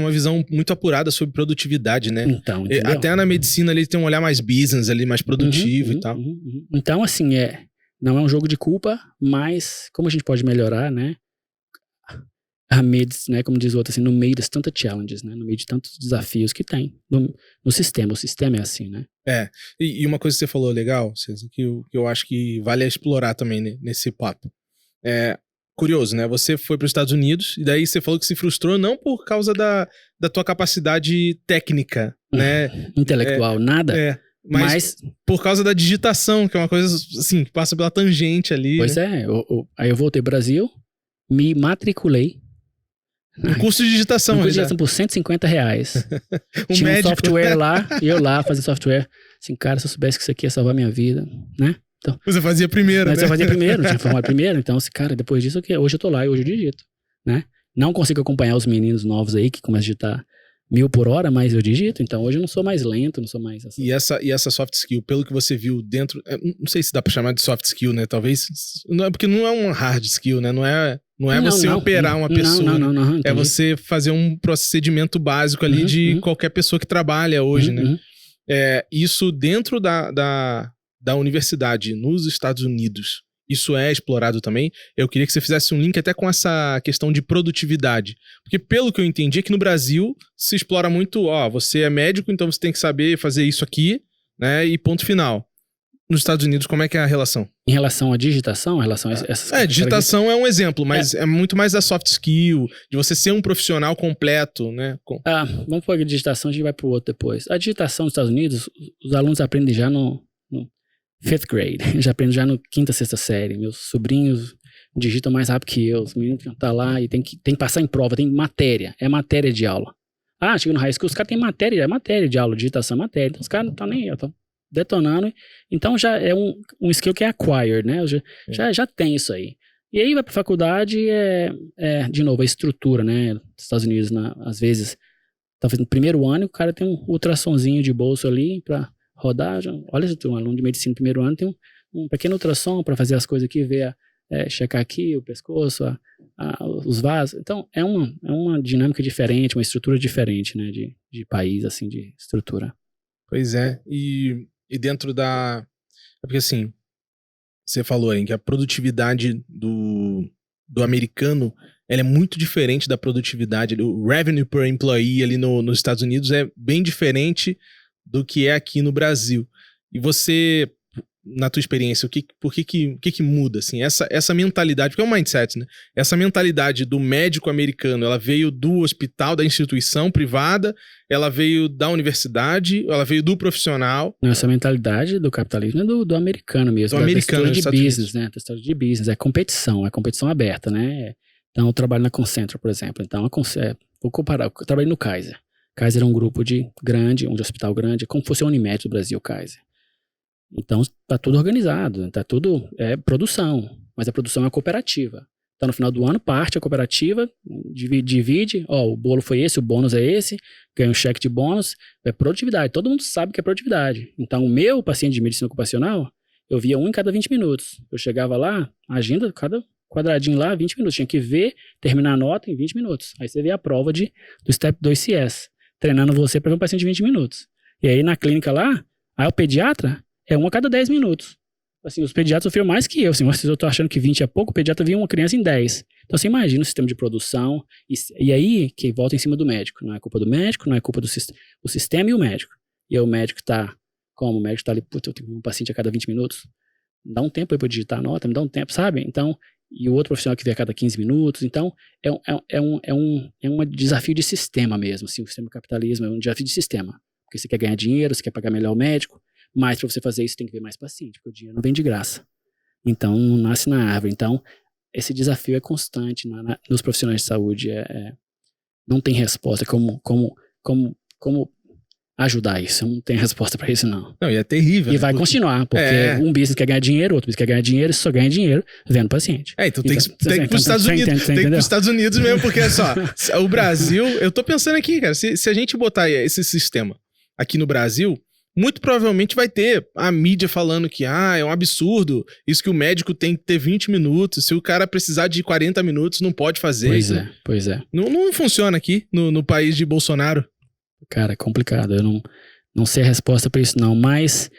uma visão muito apurada sobre produtividade, né? Então, até na medicina eles têm um olhar mais business ali, mais produtivo e tal. Então, assim, não é um jogo de culpa, mas como a gente pode melhorar, né? Né, como diz o outro, assim, no meio de tantas challenges, né? No meio de tantos desafios que tem no sistema. O sistema é assim, né? E uma coisa que você falou legal, César, que eu acho que vale explorar também, né, nesse papo. Curioso, né? Você foi para os Estados Unidos e daí você falou que se frustrou não por causa da tua capacidade técnica, né? Intelectual, nada. Mas por causa da digitação, que é uma coisa assim, que passa pela tangente ali. Pois né? Aí eu voltei pro Brasil, me matriculei. Um curso de digitação. Um curso de digitação por R$150. Tinha médico. Um software lá, e eu lá fazendo software. Assim, cara, se eu soubesse que isso aqui ia salvar minha vida, né? Então, você fazia primeiro, mas né? eu fazia primeiro, tinha formado primeiro. Então, cara, depois disso, hoje eu tô lá e hoje eu digito, né? Não consigo acompanhar os meninos novos aí que começam a digitar 1000 por hora, mas eu digito. Então, hoje eu não sou mais lento, não sou mais... Assim. E essa soft skill, pelo que você viu dentro... Não sei se dá pra chamar de soft skill, né? Talvez... Porque não é um hard skill, né? Não é você operar uma pessoa. Não, é você fazer um procedimento básico ali de qualquer pessoa que trabalha hoje, né? Isso dentro da universidade nos Estados Unidos, isso é explorado também. Eu queria que você fizesse um link até com essa questão de produtividade. Porque pelo que eu entendi, aqui no Brasil se explora muito, você é médico, então você tem que saber fazer isso aqui, né? E ponto final. Nos Estados Unidos, como é que é a relação? Em relação à digitação, em relação a essas... digitação é um exemplo, mas é muito mais da soft skill, de você ser um profissional completo, né? Vamos pôr a digitação, a gente vai pro outro depois. A digitação nos Estados Unidos, os alunos aprendem já no 5th grade, já aprendo já no 5ª, 6ª série. Meus sobrinhos digitam mais rápido que eu. Os meninos estão tá lá e tem que passar em prova, tem matéria. É matéria de aula. Chega no high school, os caras têm matéria de aula, digitação, matéria. Então os caras não estão nem aí, estão detonando. Então já é um skill que é acquired, né? Já tem isso aí. E aí vai pra faculdade, de novo, a estrutura, né? Nos Estados Unidos, às vezes, talvez no primeiro ano, o cara tem um ultrassomzinho de bolso ali pra rodar. Olha, se tem um aluno de medicina no primeiro ano, tem um pequeno ultrassom para fazer as coisas aqui, ver, checar aqui o pescoço, os vasos. Então, é uma dinâmica diferente, uma estrutura diferente, né, de país, assim, de estrutura. Pois é, e dentro da... Porque assim, você falou aí que a produtividade do americano, ela é muito diferente da produtividade, o revenue per employee ali nos Estados Unidos é bem diferente do que é aqui no Brasil. E você, na tua experiência, por que muda, assim, essa mentalidade, porque é um mindset, né? Essa mentalidade do médico americano, ela veio do hospital, da instituição privada, ela veio da universidade, ela veio do profissional. Não, essa mentalidade do capitalismo é do americano mesmo. Do americano, da história de business, né? Da história de business, é competição aberta, né? Então, eu trabalho na Concentra, por exemplo. Então, vou comparar, eu trabalhei no Kaiser. Kaiser é um grupo um hospital grande, é como se fosse a Unimed do Brasil, Kaiser. Então, tá tudo organizado, tá tudo, produção, mas a produção é cooperativa. Então, no final do ano, parte a cooperativa, divide, o bolo foi esse, o bônus é esse, ganha um cheque de bônus, é produtividade, todo mundo sabe que é produtividade. Então, o meu paciente de medicina ocupacional, eu via um em cada 20 minutos. Eu chegava lá, a agenda, cada quadradinho lá, 20 minutos, tinha que ver, terminar a nota em 20 minutos. Aí você vê a prova do Step 2 CS, treinando você para ver um paciente de 20 minutos. E aí, na clínica lá, aí o pediatra é um a cada 10 minutos. Assim, os pediatras sofreram mais que eu. Assim, se eu tô achando que 20 é pouco, o pediatra via uma criança em 10. Então, você imagina o sistema de produção. E aí, que volta em cima do médico. Não é culpa do médico, não é culpa do o sistema e o médico. E aí, o médico tá... Como? O médico tá ali, eu tenho um paciente a cada 20 minutos. Me dá um tempo aí pra eu digitar a nota, me dá um tempo, sabe? Então, e o outro profissional que vê a cada 15 minutos. Então, é um desafio de sistema mesmo. Assim, o sistema do capitalismo é um desafio de sistema. Porque você quer ganhar dinheiro, você quer pagar melhor o médico. Mas para você fazer isso tem que ver mais paciente, porque o dinheiro não vem de graça. Então, não nasce na árvore. Então, esse desafio é constante nos profissionais de saúde. Não tem resposta. Como ajudar isso? Não tem resposta para isso, não. Não, e é terrível. E vai continuar, porque um business quer ganhar dinheiro, outro business quer ganhar dinheiro, só ganha dinheiro vendo paciente. Então tem que ir para os Estados Unidos. Tem que ir para os Estados Unidos mesmo, porque só, o Brasil, eu tô pensando aqui, cara, se a gente botar esse sistema aqui no Brasil, muito provavelmente vai ter a mídia falando que é um absurdo, isso que o médico tem que ter 20 minutos, se o cara precisar de 40 minutos não pode fazer. Pois é. Não funciona aqui no país de Bolsonaro. Cara, é complicado, eu não sei a resposta para isso não, mas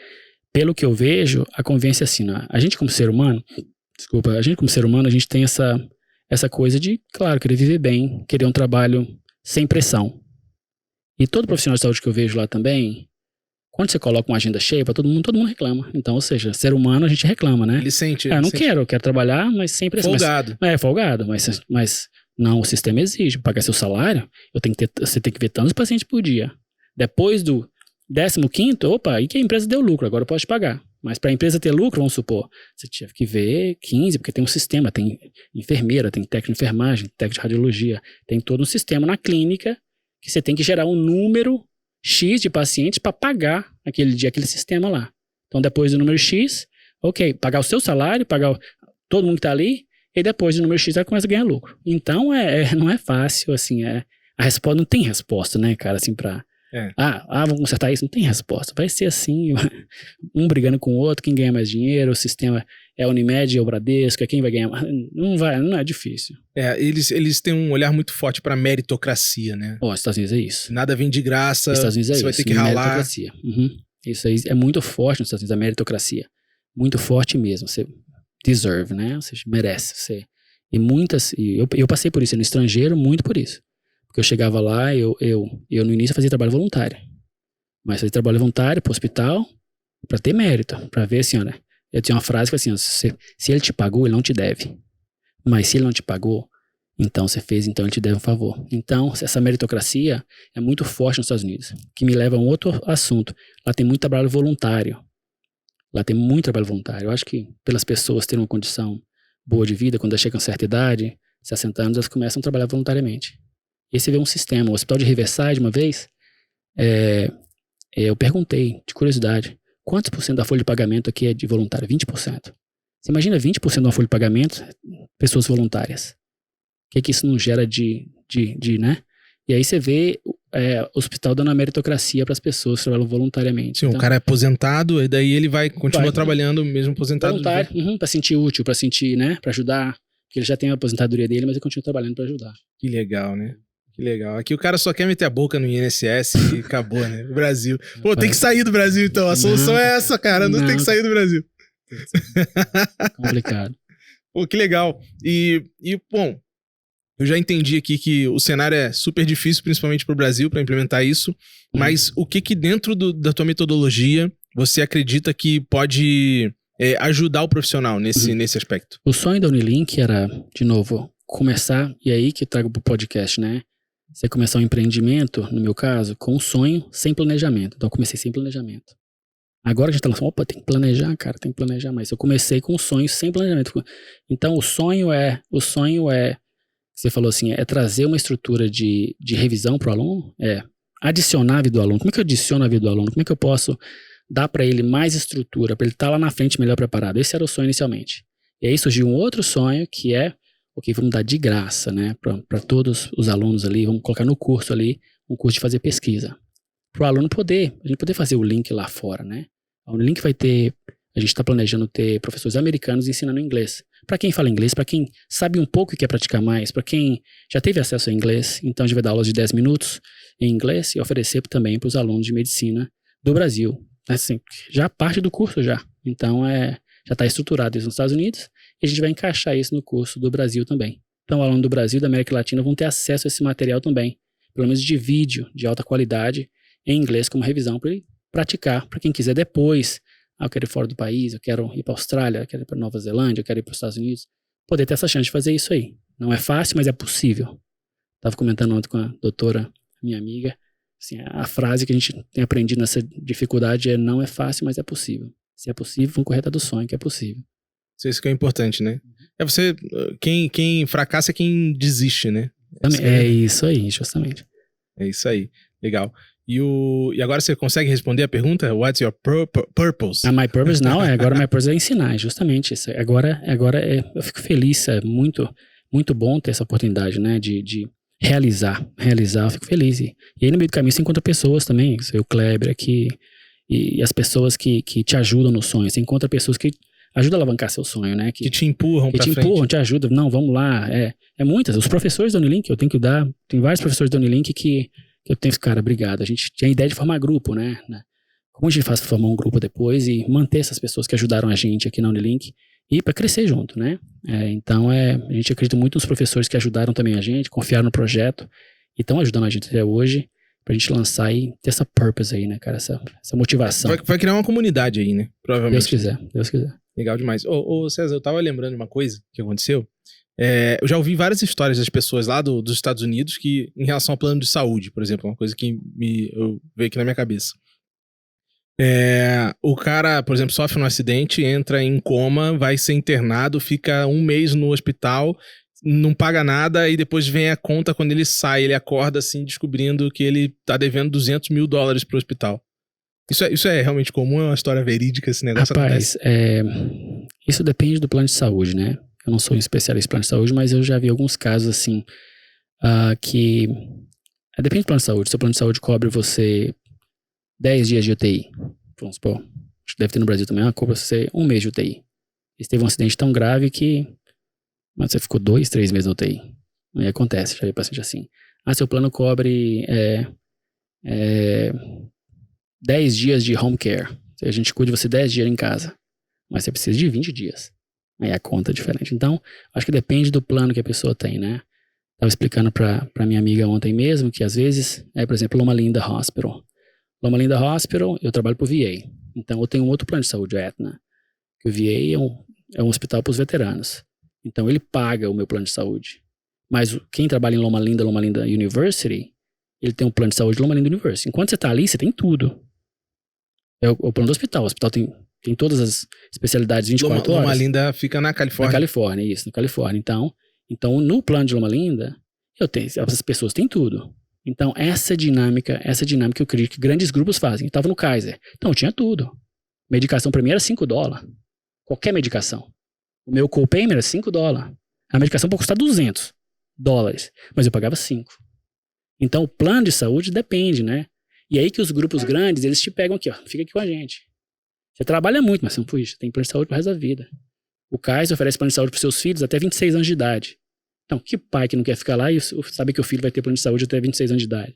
pelo que eu vejo, a convivência é assim, né? A gente como ser humano, a gente tem essa coisa de, claro, querer viver bem, querer um trabalho sem pressão. E todo profissional de saúde que eu vejo lá também, quando você coloca uma agenda cheia pra todo mundo reclama. Então, ou seja, ser humano a gente reclama, né? Ele sente. Eu quero trabalhar, mas sem pressão. Folgado. Folgado, mas não, o sistema exige. Pra pagar seu salário, você tem que ver tantos pacientes por dia. Depois do 15º, opa, aí que a empresa deu lucro, agora eu posso te pagar. Mas pra empresa ter lucro, vamos supor, você tinha que ver 15, porque tem um sistema, tem enfermeira, tem técnico de enfermagem, técnico de radiologia, tem todo um sistema na clínica que você tem que gerar um número X de pacientes para pagar aquele sistema lá. Então, depois do número X, pagar o seu salário, pagar todo mundo que tá ali, e depois do número X ela começa a ganhar lucro. Então, não é fácil, assim, a resposta, não tem resposta, né, cara, assim, pra... vamos consertar isso, não tem resposta. Vai ser assim, um brigando com o outro, quem ganha mais dinheiro, o sistema é a Unimed, é o Bradesco, é quem vai ganhar mais. Não é difícil. Eles têm um olhar muito forte pra meritocracia, né? Os Estados Unidos é isso. Nada vem de graça, Estados Unidos é você vai ter que ralar. Meritocracia. Isso aí é muito forte nos Estados Unidos, a meritocracia. Muito forte mesmo. Você deserve, né? Você merece. Eu passei por isso no estrangeiro, muito por isso. Porque eu chegava lá, eu no início fazia trabalho voluntário. Mas fazia trabalho voluntário pro hospital pra ter mérito, pra ver assim, olha. Eu tinha uma frase que assim, se ele te pagou, ele não te deve. Mas se ele não te pagou, então você fez, então ele te deve um favor. Então, essa meritocracia é muito forte nos Estados Unidos. Que me leva a um outro assunto. Lá tem muito trabalho voluntário. Eu acho que pelas pessoas terem uma condição boa de vida, quando elas chegam a certa idade, 60 anos, elas começam a trabalhar voluntariamente. E aí você vê um sistema. O Hospital de Riverside, uma vez, eu perguntei, de curiosidade, quantos por cento da folha de pagamento aqui é de voluntário? 20%. Você imagina 20% de uma folha de pagamento, pessoas voluntárias. O que isso não gera né? E aí você vê o hospital dando a meritocracia para as pessoas que trabalham voluntariamente. Sim, então, o cara é aposentado e daí ele vai continuar trabalhando mesmo aposentado. Voluntário, para sentir útil, para sentir, né? Para ajudar. Porque ele já tem a aposentadoria dele, mas ele continua trabalhando para ajudar. Que legal, né? Que legal. Aqui o cara só quer meter a boca no INSS e acabou, né? O Brasil. Pô, tem que sair do Brasil então. A solução é essa, cara. Não tem que sair do Brasil. Complicado. Pô, que legal. Bom, eu já entendi aqui que o cenário é super difícil, principalmente para o Brasil, para implementar isso. Mas o que dentro da tua metodologia você acredita que pode ajudar o profissional nesse aspecto? O sonho da Unilink era, de novo, começar, e aí que eu trago pro podcast, né? Você começar um empreendimento, no meu caso, com um sonho sem planejamento. Então eu comecei sem planejamento. Agora a gente tá falando, opa, tem que planejar, cara, tem que planejar mais. Eu comecei com um sonho sem planejamento. Então o sonho é, você falou assim, é trazer uma estrutura de revisão pro aluno, adicionar a vida do aluno. Como é que eu adiciono a vida do aluno? Como é que eu posso dar para ele mais estrutura, para ele estar lá na frente melhor preparado? Esse era o sonho inicialmente. E aí surgiu um outro sonho que é, ok, vamos dar de graça, né, para todos os alunos ali, vamos colocar no curso ali, um curso de fazer pesquisa. Para o aluno a gente poder fazer o link lá fora, né? A Unilink vai ter, a gente está planejando ter professores americanos ensinando inglês. Para quem fala inglês, para quem sabe um pouco e quer praticar mais, para quem já teve acesso a inglês, então a gente vai dar aulas de 10 minutos em inglês e oferecer também para os alunos de medicina do Brasil. Assim, já parte do curso já. Então já está estruturado isso nos Estados Unidos e a gente vai encaixar isso no curso do Brasil também. Então o aluno do Brasil e da América Latina vão ter acesso a esse material também, pelo menos de vídeo de alta qualidade em inglês como revisão para ele praticar, para quem quiser depois, eu quero ir fora do país, eu quero ir para a Austrália, eu quero ir para Nova Zelândia, eu quero ir para os Estados Unidos, poder ter essa chance de fazer isso aí. Não é fácil, mas é possível. Estava comentando ontem com a doutora, minha amiga, assim, a frase que a gente tem aprendido nessa dificuldade é: não é fácil, mas é possível. Se é possível, vamos correr atrás do sonho, que é possível. Isso que é importante, né? É você, quem fracassa é quem desiste, né? É isso aí, justamente. É isso aí, legal. E agora você consegue responder a pergunta? What's your purpose? My purpose não, agora my purpose é ensinar, justamente isso. Agora eu fico feliz, é muito, muito bom ter essa oportunidade, né, de realizar, eu fico feliz. E aí no meio do caminho você encontra pessoas também, o Kleber aqui, e as pessoas que te ajudam no sonho, você encontra pessoas que ajudam a alavancar seu sonho, né? Que te empurram pra frente. Que te empurram, te ajudam, não, vamos lá, é muitas. Os professores da Unilink, eu tenho que dar, tem vários professores da Unilink que eu tenho, cara, obrigado. A gente tinha a ideia de formar grupo, né? Como a gente faz para formar um grupo depois e manter essas pessoas que ajudaram a gente aqui na Unilink e para crescer junto, né? Então, a gente acredita muito nos professores que ajudaram também a gente, confiaram no projeto e estão ajudando a gente até hoje pra gente lançar e ter essa purpose aí, né, cara? Essa motivação. Vai criar uma comunidade aí, né? Provavelmente. Deus quiser. Legal demais. Ô César, eu tava lembrando de uma coisa que aconteceu. Eu já ouvi várias histórias das pessoas lá dos Estados Unidos que, em relação ao plano de saúde, por exemplo, uma coisa que veio aqui na minha cabeça. O cara, por exemplo, sofre um acidente, entra em coma, vai ser internado, fica 1 mês no hospital, não paga nada e depois vem a conta quando ele sai, ele acorda assim, descobrindo que ele tá devendo $200 mil pro hospital. Isso é realmente comum? É uma história verídica esse negócio? Rapaz, isso depende do plano de saúde, né? Eu não sou um especialista em plano de saúde, mas eu já vi alguns casos assim, que depende do plano de saúde. Seu plano de saúde cobre você 10 dias de UTI. Vamos supor, acho que deve ter no Brasil também, cobra você 1 mês de UTI. E teve um acidente tão grave que você ficou 2, 3 meses na UTI. Aí acontece, já vi paciente assim. Seu plano cobre 10 dias de home care. A gente cuida de você 10 dias em casa. Mas você precisa de 20 dias. Aí a conta é diferente. Então, acho que depende do plano que a pessoa tem, né? Tava explicando pra minha amiga ontem mesmo que às vezes, por exemplo, Loma Linda Hospital. Loma Linda Hospital, eu trabalho pro VA. Então, eu tenho um outro plano de saúde, a Aetna. Que o VA é um hospital pros veteranos. Então, ele paga o meu plano de saúde. Mas quem trabalha em Loma Linda University, ele tem um plano de saúde de Loma Linda University. Enquanto você tá ali, você tem tudo. É o plano do hospital. O hospital tem todas as especialidades 24 horas. Loma Linda fica na Califórnia. Na Califórnia, isso, na Califórnia. Então no plano de Loma Linda, as pessoas têm tudo. Então, essa dinâmica eu acredito que grandes grupos fazem. Eu tava no Kaiser. Então, eu tinha tudo. Medicação pra mim era $5. Qualquer medicação. O meu copayment era $5. A medicação pode custar $200. Mas eu pagava 5. Então, o plano de saúde depende, né? E aí que os grupos grandes, eles te pegam aqui, ó. Fica aqui com a gente. Você trabalha muito, mas você tem plano de saúde pro resto da vida. O Kaiser oferece plano de saúde pros seus filhos até 26 anos de idade. Então, que pai que não quer ficar lá e sabe que o filho vai ter plano de saúde até 26 anos de idade?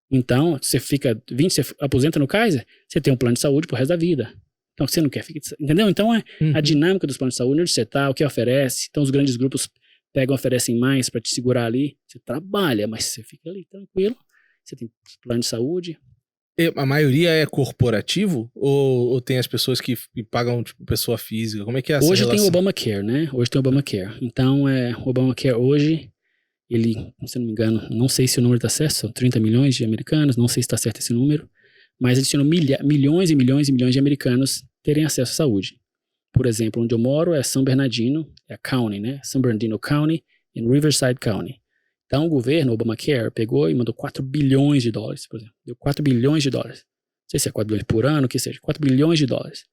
Então, você aposenta no Kaiser, você tem um plano de saúde pro resto da vida. Então, você não quer, entendeu? Então, a Uhum. dinâmica dos planos de saúde, onde você tá, o que oferece. Então, os grandes grupos pegam, oferecem mais para te segurar ali. Você trabalha, mas você fica ali tranquilo. Você tem plano de saúde. A maioria é corporativo ou tem as pessoas que pagam, tipo, pessoa física? Como é que é essa Hoje tem o relação? Obamacare, né? Hoje tem o Obamacare. Então, o Obamacare hoje, ele, se eu não me engano, não sei se o número está certo, são 30 milhões de americanos, não sei se está certo esse número, mas adicionou milhões e milhões e milhões de americanos terem acesso à saúde. Por exemplo, onde eu moro é São Bernardino, é a County, né? São Bernardino County e Riverside County. Então, o governo, o Obamacare, pegou e mandou 4 bilhões de dólares, por exemplo. Deu 4 bilhões de dólares. Não sei se é 4 bilhões por ano, o que seja. 4 bilhões de dólares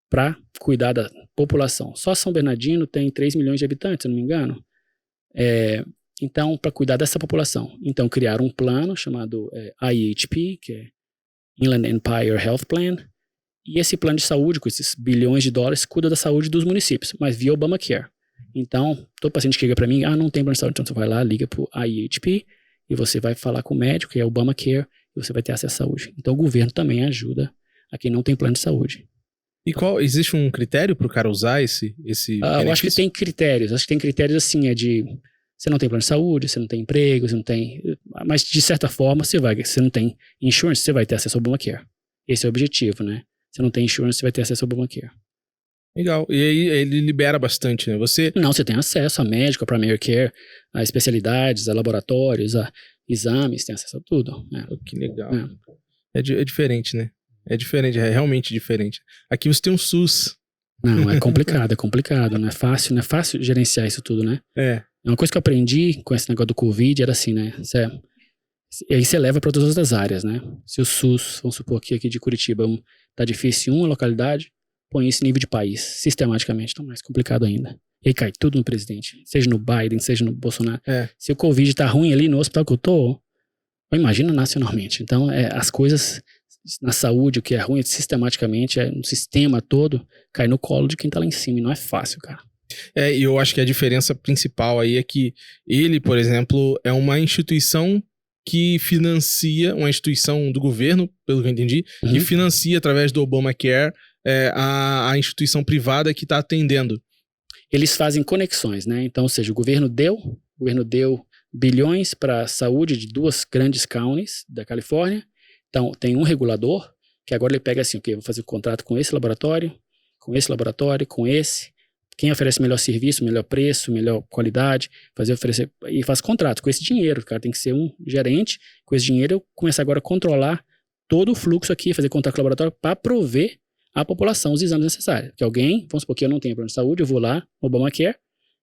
para cuidar da população. Só São Bernardino tem 3 milhões de habitantes, se eu não me engano. Então, para cuidar dessa população. Então, criaram um plano chamado IEHP, que é Inland Empire Health Plan. E esse plano de saúde, com esses bilhões de dólares, cuida da saúde dos municípios, mas via Obamacare. Então, todo paciente que liga para mim, não tem plano de saúde, então você vai lá, liga pro IEHP e você vai falar com o médico, que é o Obamacare, e você vai ter acesso à saúde. Então, o governo também ajuda a quem não tem plano de saúde. E existe um critério pro cara usar esse Eu acho que tem critérios. Acho que tem critérios assim, você não tem plano de saúde, você não tem emprego, você não tem... Mas, de certa forma, você não tem insurance, você vai ter acesso ao Obamacare. Esse é o objetivo, né? Você não tem insurance, você vai ter acesso ao Obamacare. Legal. E aí ele libera bastante, né? Não, você tem acesso a médico, a primary care, a especialidades, a laboratórios, a exames, tem acesso a tudo. Que legal. É diferente, né? É diferente, é realmente diferente. Aqui você tem um SUS. Não, é complicado. Não é fácil gerenciar isso tudo, né? É. Uma coisa que eu aprendi com esse negócio do Covid era assim, né? E aí você leva para todas as outras áreas, né? Se o SUS, vamos supor que aqui de Curitiba tá difícil em uma localidade, põe isso em nível de país, sistematicamente, então mais complicado ainda. E aí cai tudo no presidente, seja no Biden, seja no Bolsonaro. Se o Covid tá ruim ali no hospital que eu tô, imagina nacionalmente. Então, as coisas na saúde, o que é ruim, sistematicamente, no sistema todo, cai no colo de quem tá lá em cima, e não é fácil, cara. E eu acho que a diferença principal aí é que ele, por exemplo, é uma instituição que financia, uma instituição do governo, pelo que eu entendi, que financia através do Obamacare a instituição privada que está atendendo. Eles fazem conexões, né? Então, ou seja, o governo deu bilhões para a saúde de 2 grandes counties da Califórnia. Então, tem um regulador que agora ele pega assim, ok, vou fazer um contrato com esse laboratório, com esse. Quem oferece melhor serviço, melhor preço, melhor qualidade, oferecer e faz contrato com esse dinheiro. O cara tem que ser um gerente. Com esse dinheiro, eu começo agora a controlar todo o fluxo aqui, fazer contrato com o laboratório para prover à população os exames necessários. Que alguém, vamos supor que eu não tenho plano de saúde, eu vou lá no Obamacare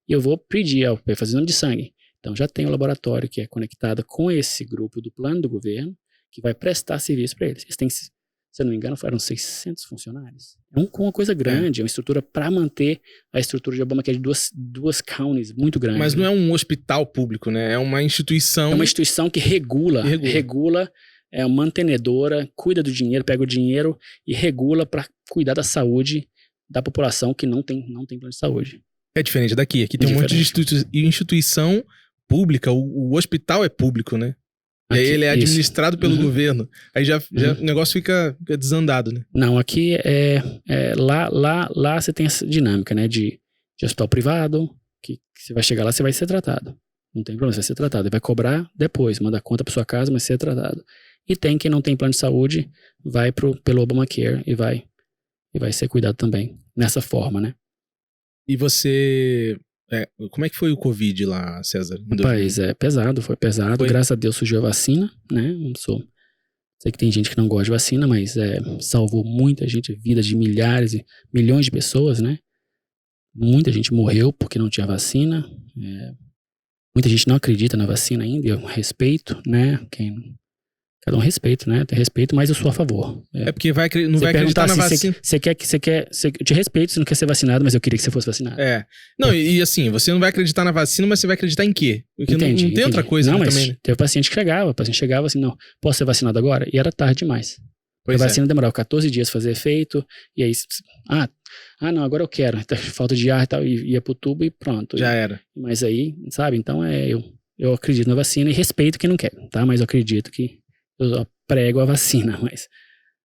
e eu vou pedir, fazer exame de sangue. Então já tem um laboratório que é conectado com esse grupo do plano do governo que vai prestar serviço para eles. Eles têm, se eu não me engano, eram 600 funcionários. Uma coisa grande, é uma estrutura para manter a estrutura de Obamacare de duas counties muito grandes. Mas não é um hospital público, né? É uma instituição... É uma instituição que regula, é uma mantenedora, cuida do dinheiro, pega o dinheiro e regula para cuidar da saúde da população que não tem plano de saúde. É diferente daqui. Aqui tem um monte de instituição pública. O hospital é público, né? E aí ele é administrado pelo governo. Aí já o negócio fica desandado, né? Não, aqui lá você tem essa dinâmica, né? De hospital privado, que você vai chegar lá, você vai ser tratado. Não tem problema, você vai ser tratado. Ele vai cobrar depois, manda a conta para sua casa, mas ser tratado. E tem quem não tem plano de saúde, vai pelo Obamacare e vai ser cuidado também, nessa forma, né? E você... como é que foi o Covid lá, César? Rapaz, foi pesado. Graças a Deus surgiu a vacina, né? Sei que tem gente que não gosta de vacina, mas salvou muita gente, vidas de milhões de pessoas, né? Muita gente morreu porque não tinha vacina. Muita gente não acredita na vacina ainda, eu respeito, né? Cada um respeita, né? Tem respeito, mas eu sou a favor. Porque não vai acreditar na vacina. Eu te respeito, você não quer ser vacinado, mas eu queria que você fosse vacinado. Não, e assim, você não vai acreditar na vacina, mas você vai acreditar em quê? Porque entendi, não tem outra coisa não, mas também, né? Teve paciente que chegava assim, não, posso ser vacinado agora? E era tarde demais. A vacina demorava 14 dias pra fazer efeito, e aí, não, agora eu quero, falta de ar e tal, e ia pro tubo e pronto. Já era. Mas aí, sabe, então eu acredito na vacina e respeito quem não quer, tá? Mas eu acredito que eu prego a vacina, mas...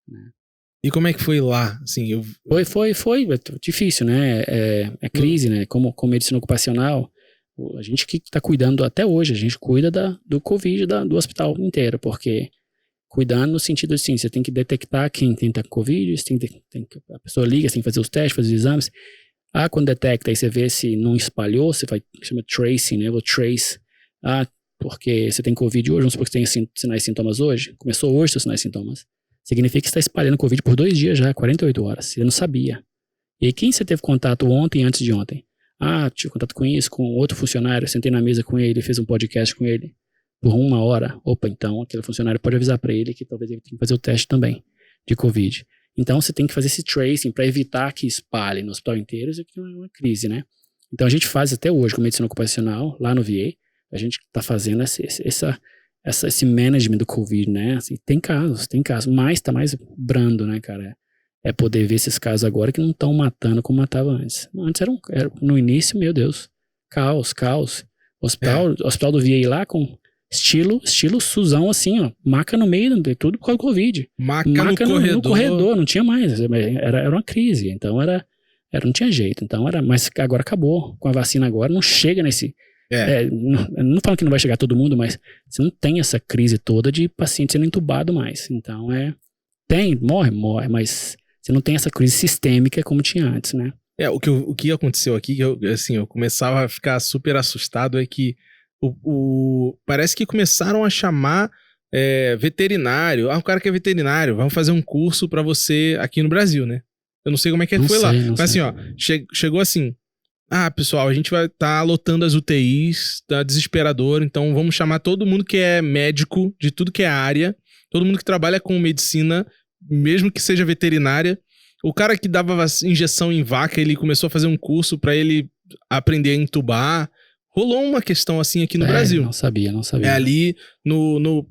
Né? E como é que foi lá? Assim, Foi difícil, né? É crise, né? Como medicina ocupacional, a gente que tá cuidando até hoje, a gente cuida do Covid do hospital inteiro, porque cuidando no sentido assim, você tem que detectar quem tem Covid, a pessoa liga, você tem que fazer os testes, fazer os exames. Quando detecta, aí você vê se não espalhou, você chama tracing, né? Vou trace. Porque você tem Covid hoje, vamos supor que você tem sinais e sintomas hoje. Começou hoje seus sinais e sintomas. Significa que você está espalhando Covid por 2 dias já, 48 horas. Você não sabia. E aí, quem você teve contato ontem, antes de ontem? Tive contato com isso, com outro funcionário, sentei na mesa com ele, fiz um podcast com ele por 1 hora. Opa, então aquele funcionário pode avisar para ele que talvez ele tenha que fazer o teste também de Covid. Então você tem que fazer esse tracing para evitar que espalhe no hospital inteiro. Isso aqui é uma crise, né? Então a gente faz até hoje com medicina ocupacional, lá no VA, a gente está fazendo esse management do Covid, né? Assim, tem casos, mas tá mais brando, né, cara? É poder ver esses casos agora que não estão matando como matava antes. Antes era no início, meu Deus, caos. Hospital do VA lá com estilo Suzão, assim, ó, maca no meio, tudo por causa do Covid. Maca no corredor, não tinha mais, era uma crise, então não tinha jeito, então mas agora acabou, com a vacina agora, não chega nesse, não falo que não vai chegar todo mundo, mas você não tem essa crise toda de paciente sendo entubado mais, então morre, mas você não tem essa crise sistêmica como tinha antes, né? O que aconteceu aqui, que eu começava a ficar super assustado, é que parece que começaram a chamar veterinário. O cara que é veterinário, vamos fazer um curso pra você aqui no Brasil, né? Eu não sei como é que foi lá. Mas assim, ó, chegou assim, pessoal, a gente vai estar lotando as UTIs, tá desesperador, então vamos chamar todo mundo que é médico, de tudo que é área, todo mundo que trabalha com medicina, mesmo que seja veterinária. O cara que dava injeção em vaca, ele começou a fazer um curso pra ele aprender a entubar. Rolou uma questão assim aqui no Brasil. Não sabia. Ali no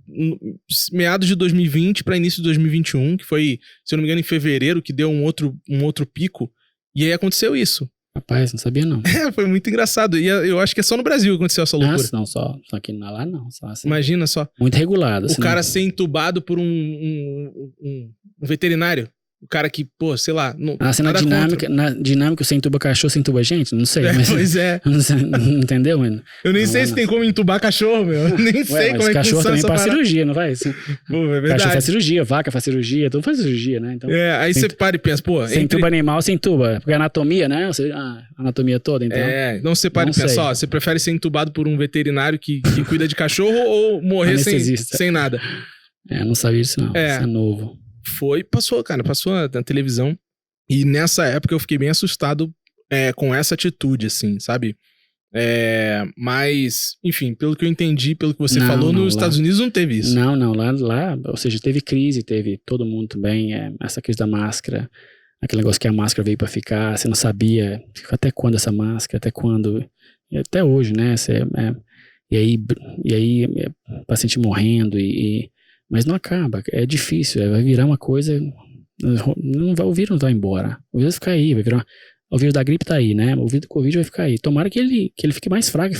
meados de 2020 para início de 2021, que foi, se eu não me engano, em fevereiro, que deu um outro pico. E aí aconteceu isso. Rapaz, não sabia não. Foi muito engraçado. E eu acho que é só no Brasil que aconteceu essa loucura. Não, só aqui lá não. Só assim. Imagina só. Muito regulado. O cara ser entubado por um veterinário. O cara que, sei lá... na dinâmica, você entuba cachorro, você entuba gente? Não sei. Mas, pois é. Não entendeu, mano? Eu nem sei se tem como entubar cachorro, meu. Nem sei como é que cachorro também faz cirurgia, não vai? Assim, é verdade. Cachorro faz cirurgia, vaca faz cirurgia, tudo faz cirurgia, né? Então, aí você para e pensa, Você entuba animal, você entuba. Porque a anatomia, né? A anatomia toda, então... Não, você para e pensa, você prefere ser entubado por um veterinário que cuida de cachorro ou morrer sem nada? Não sabia disso não, isso é novo. Passou na televisão. E nessa época eu fiquei bem assustado com essa atitude, assim, sabe? Mas, enfim, pelo que eu entendi, pelo que você falou, nos Estados Unidos não teve isso. Não, lá, ou seja, teve crise, teve todo mundo também, essa crise da máscara, aquele negócio que a máscara veio pra ficar, você não sabia, até quando essa máscara, até quando, e até hoje, né? E aí paciente morrendo mas não acaba, é difícil, vai virar uma coisa, o vírus não vai embora, o vírus vai ficar aí, o vírus da gripe tá aí, né, o vírus do Covid vai ficar aí, tomara que ele fique mais fraco,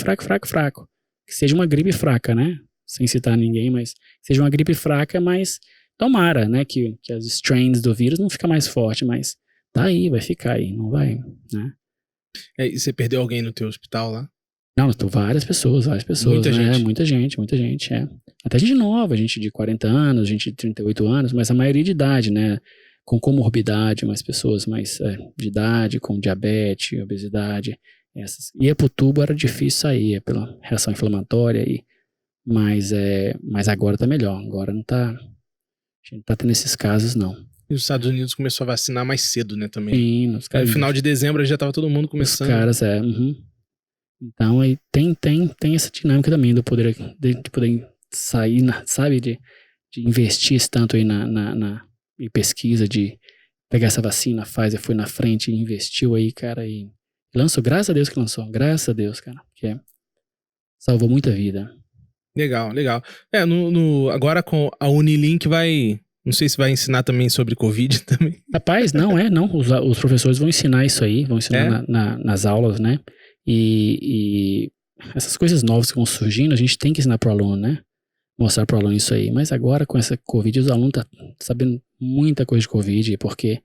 que seja uma gripe fraca, né, sem citar ninguém, mas seja uma gripe fraca, mas tomara, né, que as strains do vírus não fica mais forte, mas tá aí, vai ficar aí, não vai, né. E você perdeu alguém no teu hospital lá? Não, várias pessoas, muita gente. Até gente nova, gente de 40 anos, gente de 38 anos, mas a maioria de idade, né? Com comorbidade, mais pessoas mais de idade, com diabetes, obesidade. Ia pro tubo, era difícil sair, pela reação inflamatória, mas agora tá melhor. Agora a gente não tá tendo esses casos, não. E os Estados Unidos começou a vacinar mais cedo, né, também? Sim, no final de dezembro já tava todo mundo começando. Os caras, Então, aí tem essa dinâmica também de poder sair, sabe, de investir esse tanto aí em pesquisa, de pegar essa vacina, Pfizer foi na frente e investiu aí, cara, e lançou, graças a Deus que lançou, graças a Deus, cara, porque salvou muita vida. Legal. Agora com a Unilink não sei se vai ensinar também sobre Covid também. Rapaz, não, os professores vão ensinar isso aí, vão ensinar nas aulas, né? E essas coisas novas que vão surgindo, a gente tem que ensinar pro aluno, né? mostrar para o aluno isso aí. Mas agora, com essa Covid, os alunos estão sabendo muita coisa de Covid, porque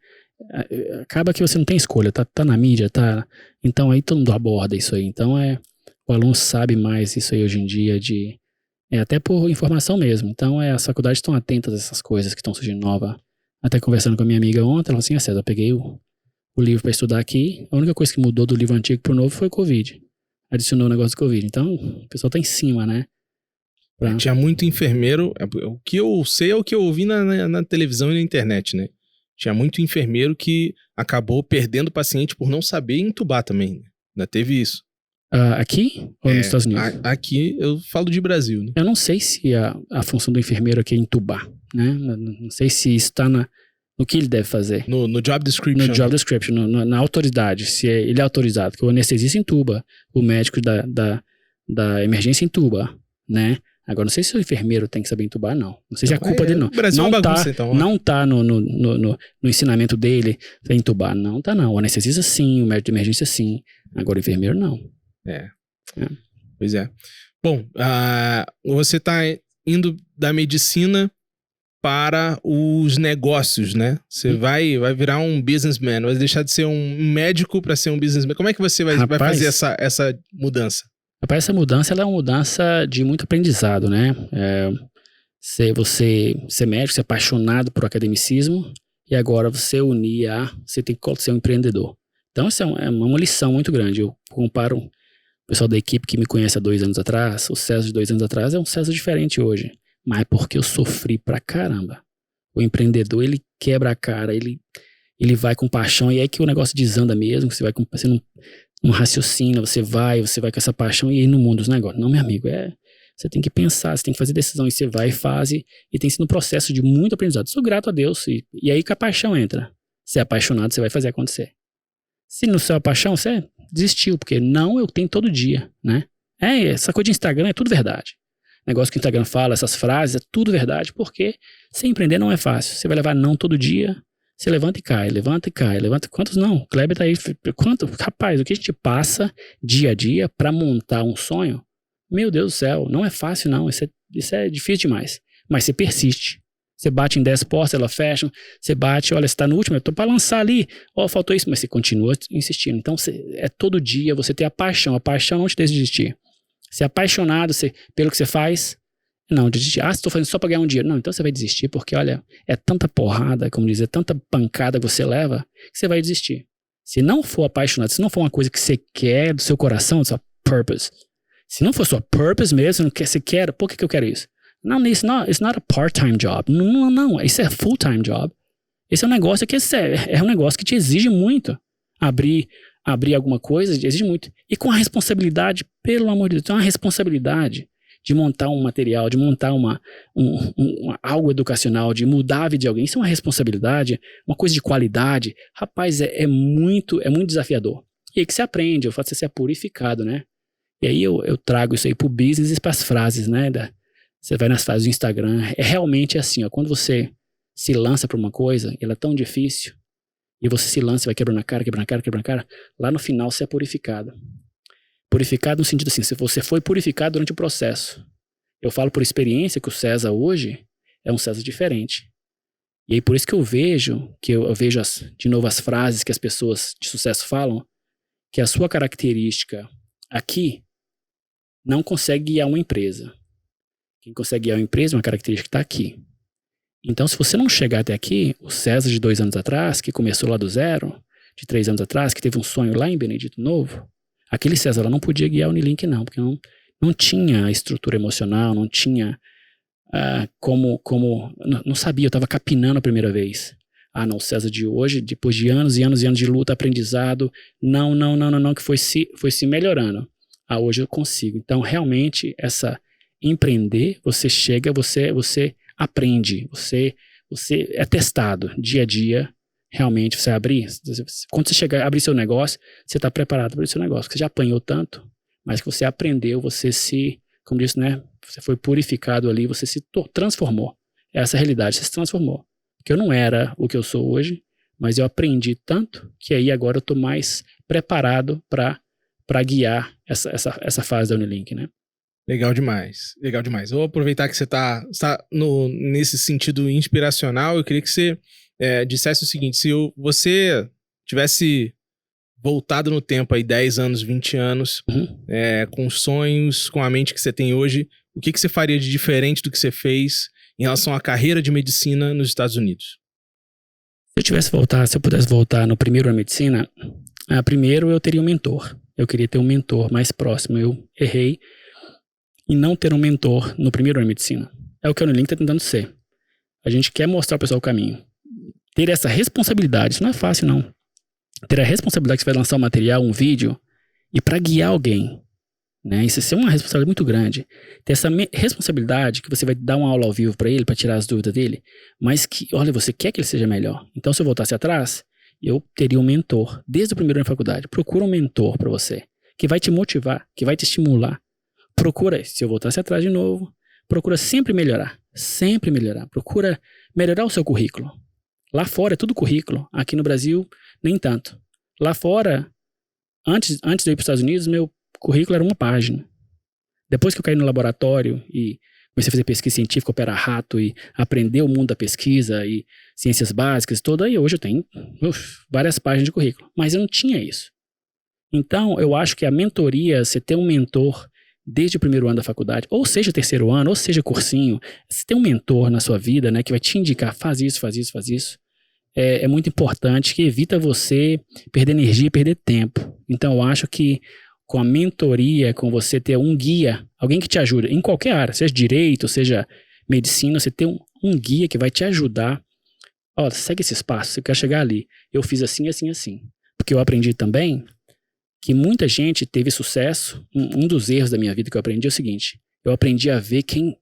acaba que você não tem escolha, tá na mídia, tá... Então aí todo mundo aborda isso aí. Então o aluno sabe mais isso aí hoje em dia, até por informação mesmo. Então as faculdades estão atentas a essas coisas que estão surgindo nova. Até conversando com a minha amiga ontem, ela falou assim, César, eu peguei o livro para estudar aqui, a única coisa que mudou do livro antigo pro novo foi Covid. Adicionou o negócio do Covid. Então, o pessoal tá em cima, né? Tinha muito enfermeiro, o que eu sei é o que eu ouvi na televisão e na internet, né? Tinha muito enfermeiro que acabou perdendo paciente por não saber entubar também, né? Ainda teve isso. Aqui ou nos Estados Unidos? Aqui eu falo de Brasil, né? Eu não sei se a função do enfermeiro aqui é entubar, né? Não sei se isso tá no que ele deve fazer. No job description. No job description, na autoridade, se ele é autorizado, que o anestesista entuba, o médico da emergência entuba, né? Agora, não sei se o enfermeiro tem que saber entubar, não. Não sei se é culpa dele, não. O Brasil não é uma bagunça, então. Não tá no ensinamento dele entubar. Não tá, não. O anestesista, sim. O médico de emergência, sim. Agora, o enfermeiro, não. Pois é. Bom, você tá indo da medicina para os negócios, né? Você vai virar um businessman. Vai deixar de ser um médico para ser um businessman. Como é que você vai fazer essa mudança? Rapaz, essa mudança ela é uma mudança de muito aprendizado, né? Você ser médico, ser apaixonado por academicismo e agora você você tem que ser um empreendedor. Então, isso é uma lição muito grande. Eu comparo o pessoal da equipe que me conhece há 2 anos atrás, o César de 2 anos atrás é um César diferente hoje. Mas é porque eu sofri pra caramba. O empreendedor, ele quebra a cara, ele vai com paixão e é que o negócio desanda mesmo, você não raciocina, você vai com essa paixão e aí no mundo dos negócios. Não, meu amigo, você tem que pensar, você tem que fazer decisão e você vai e faz e tem sido um processo de muito aprendizado. Sou grato a Deus e aí que a paixão entra. Se é apaixonado, você vai fazer acontecer. Se não é a paixão, você desistiu, porque não eu tenho todo dia, né? Essa coisa de Instagram é tudo verdade. Negócio que o Instagram fala, essas frases, é tudo verdade, porque sem empreender não é fácil. Você vai levar não todo dia, você levanta e cai, levanta e cai, levanta. Quantos não? Kleber tá aí. Rapaz, o que a gente passa dia a dia pra montar um sonho? Meu Deus do céu, não é fácil não, isso é difícil demais. Mas você persiste. Você bate em 10 portas, elas fecham, você bate, olha, você tá no último, eu tô pra lançar ali, faltou isso, mas você continua insistindo. Então, é todo dia você ter a paixão não te deixa desistir. Ser apaixonado pelo que você faz, não desistir. Estou fazendo só pra ganhar um dinheiro. Não, então você vai desistir, porque olha, é tanta porrada, como dizer, tanta pancada que você leva, que você vai desistir. Se não for apaixonado, se não for uma coisa que você quer do seu coração, sua purpose, se não for sua purpose mesmo, você quer, por que eu quero isso? Não, it's not a part-time job. Não, isso é full-time job. Esse é um negócio que é um negócio que te exige muito. Abrir alguma coisa exige muito. E com a responsabilidade, pelo amor de Deus, tem uma responsabilidade de montar um material, de montar algo educacional, de mudar a vida de alguém. Isso é uma responsabilidade, uma coisa de qualidade. Rapaz, é muito desafiador. E aí que você aprende, eu faço você ser purificado, né? E aí eu trago isso aí pro business e pras frases, né? Você vai nas frases do Instagram, realmente assim, ó, quando você se lança pra uma coisa, ela é tão difícil, e você se lança, vai quebrando a cara, lá no final você é purificado. Purificado no sentido assim, se você foi purificado durante o processo. Eu falo por experiência que o César hoje é um César diferente. E aí por isso que eu vejo de novo as frases que as pessoas de sucesso falam, que a sua característica aqui não consegue guiar uma empresa. Quem consegue guiar uma empresa é uma característica que está aqui. Então, se você não chegar até aqui, o César de 2 anos atrás, que começou lá do zero, de 3 anos atrás, que teve um sonho lá em Benedito Novo, aquele César não podia guiar o Unilink, não, porque não tinha estrutura emocional, não tinha não sabia, eu estava capinando a primeira vez. Não, o César de hoje, depois de anos e anos e anos de luta, aprendizado, não, que foi se melhorando. Hoje eu consigo. Então, realmente, empreender, você chega, você aprende, você é testado dia a dia, realmente você quando você chegar a abrir seu negócio, você está preparado para o seu negócio, porque você já apanhou tanto, mas que você aprendeu, como disse, né, você foi purificado ali, você se transformou, essa realidade, você se transformou, porque eu não era o que eu sou hoje, mas eu aprendi tanto, que aí agora eu estou mais preparado para guiar essa fase da Unilink, né. Legal demais, legal demais. Vou aproveitar que você tá nesse sentido inspiracional. Eu queria que você dissesse o seguinte: se você tivesse voltado no tempo aí 10 anos, 20 anos, com os sonhos, com a mente que você tem hoje, o que você faria de diferente do que você fez em relação à carreira de medicina nos Estados Unidos? Se eu pudesse voltar no primeiro ano de medicina, primeiro eu teria um mentor. Eu queria ter um mentor mais próximo. Eu errei em não ter um mentor no primeiro ano de medicina. É o que o Neuralink está tentando ser. A gente quer mostrar ao pessoal o caminho. Ter essa responsabilidade, isso não é fácil, não. Ter a responsabilidade que você vai lançar um material, um vídeo, e para guiar alguém, né? Isso é uma responsabilidade muito grande. Ter essa responsabilidade que você vai dar uma aula ao vivo para ele, para tirar as dúvidas dele, mas que, olha, você quer que ele seja melhor. Então, se eu voltasse atrás, eu teria um mentor desde o primeiro ano da faculdade. Procura um mentor para você, que vai te motivar, que vai te estimular. Procura, se eu voltasse atrás de novo, procura sempre melhorar. Sempre melhorar. Procura melhorar o seu currículo. Lá fora é tudo currículo. Aqui no Brasil, nem tanto. Lá fora, antes de eu ir para os Estados Unidos, meu currículo era uma página. Depois que eu caí no laboratório e comecei a fazer pesquisa científica, operar rato e aprender o mundo da pesquisa e ciências básicas, toda aí hoje eu tenho várias páginas de currículo. Mas eu não tinha isso. Então, eu acho que a mentoria, você ter um mentor desde o primeiro ano da faculdade, ou seja terceiro ano, ou seja cursinho, você tem um mentor na sua vida, né, que vai te indicar, faz isso, faz isso, faz isso, é muito importante, que evita você perder energia e perder tempo. Então eu acho que com a mentoria, com você ter um guia, alguém que te ajuda em qualquer área, seja direito, seja medicina, você ter um guia que vai te ajudar. Ó, segue esse espaço, você quer chegar ali. Eu fiz assim, assim, assim. Porque eu aprendi também que muita gente teve sucesso. Um dos erros da minha vida que eu aprendi é o seguinte: eu aprendi a ver quem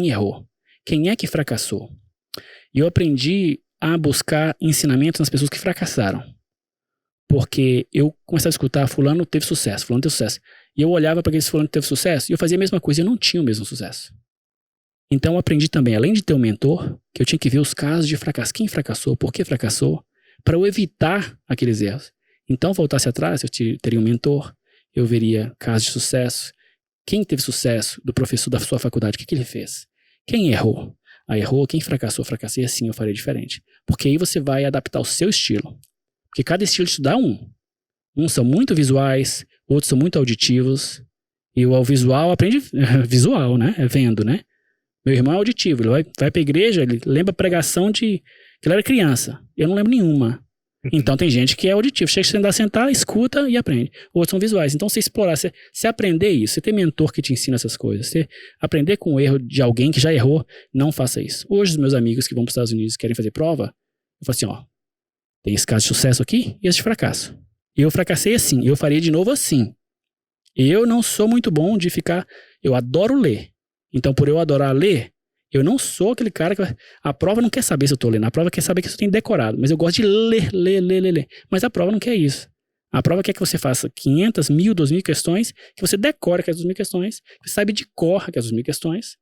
errou, quem é que fracassou. E eu aprendi a buscar ensinamentos nas pessoas que fracassaram. Porque eu começava a escutar, fulano teve sucesso, fulano teve sucesso. E eu olhava para aquele fulano que teve sucesso e eu fazia a mesma coisa e eu não tinha o mesmo sucesso. Então eu aprendi também, além de ter um mentor, que eu tinha que ver os casos de fracasso. Quem fracassou, por que fracassou, para eu evitar aqueles erros. Então, voltasse atrás, eu teria um mentor, eu veria casos de sucesso. Quem teve sucesso do professor da sua faculdade, o que ele fez? Quem errou? Errou, quem fracassou, fracassei, assim eu faria diferente. Porque aí você vai adaptar o seu estilo. Porque cada estilo te dá um. Uns são muito visuais, outros são muito auditivos. E o visual aprende visual, né? É vendo, né? Meu irmão é auditivo, ele vai pra igreja, ele lembra a pregação de que ele era criança. Eu não lembro nenhuma. Então tem gente que é auditivo, chega a sentar, escuta e aprende. Outros são visuais. Então você explorar, você aprender isso, você ter mentor que te ensina essas coisas, você aprender com o erro de alguém que já errou, não faça isso. Hoje os meus amigos que vão para os Estados Unidos e querem fazer prova, eu falo assim, ó, tem esse caso de sucesso aqui e esse de fracasso. Eu fracassei assim, eu faria de novo assim. Eu não sou muito bom de ficar, eu adoro ler. Então por eu adorar ler, eu não sou aquele cara que... A prova não quer saber se eu tô lendo. A prova quer saber que eu tenho decorado. Mas eu gosto de ler. Mas a prova não quer isso. A prova quer que você faça 500, 1.000, 2.000 questões, que você decore aquelas 2.000 questões, que você saiba de cor aquelas 2.000 questões.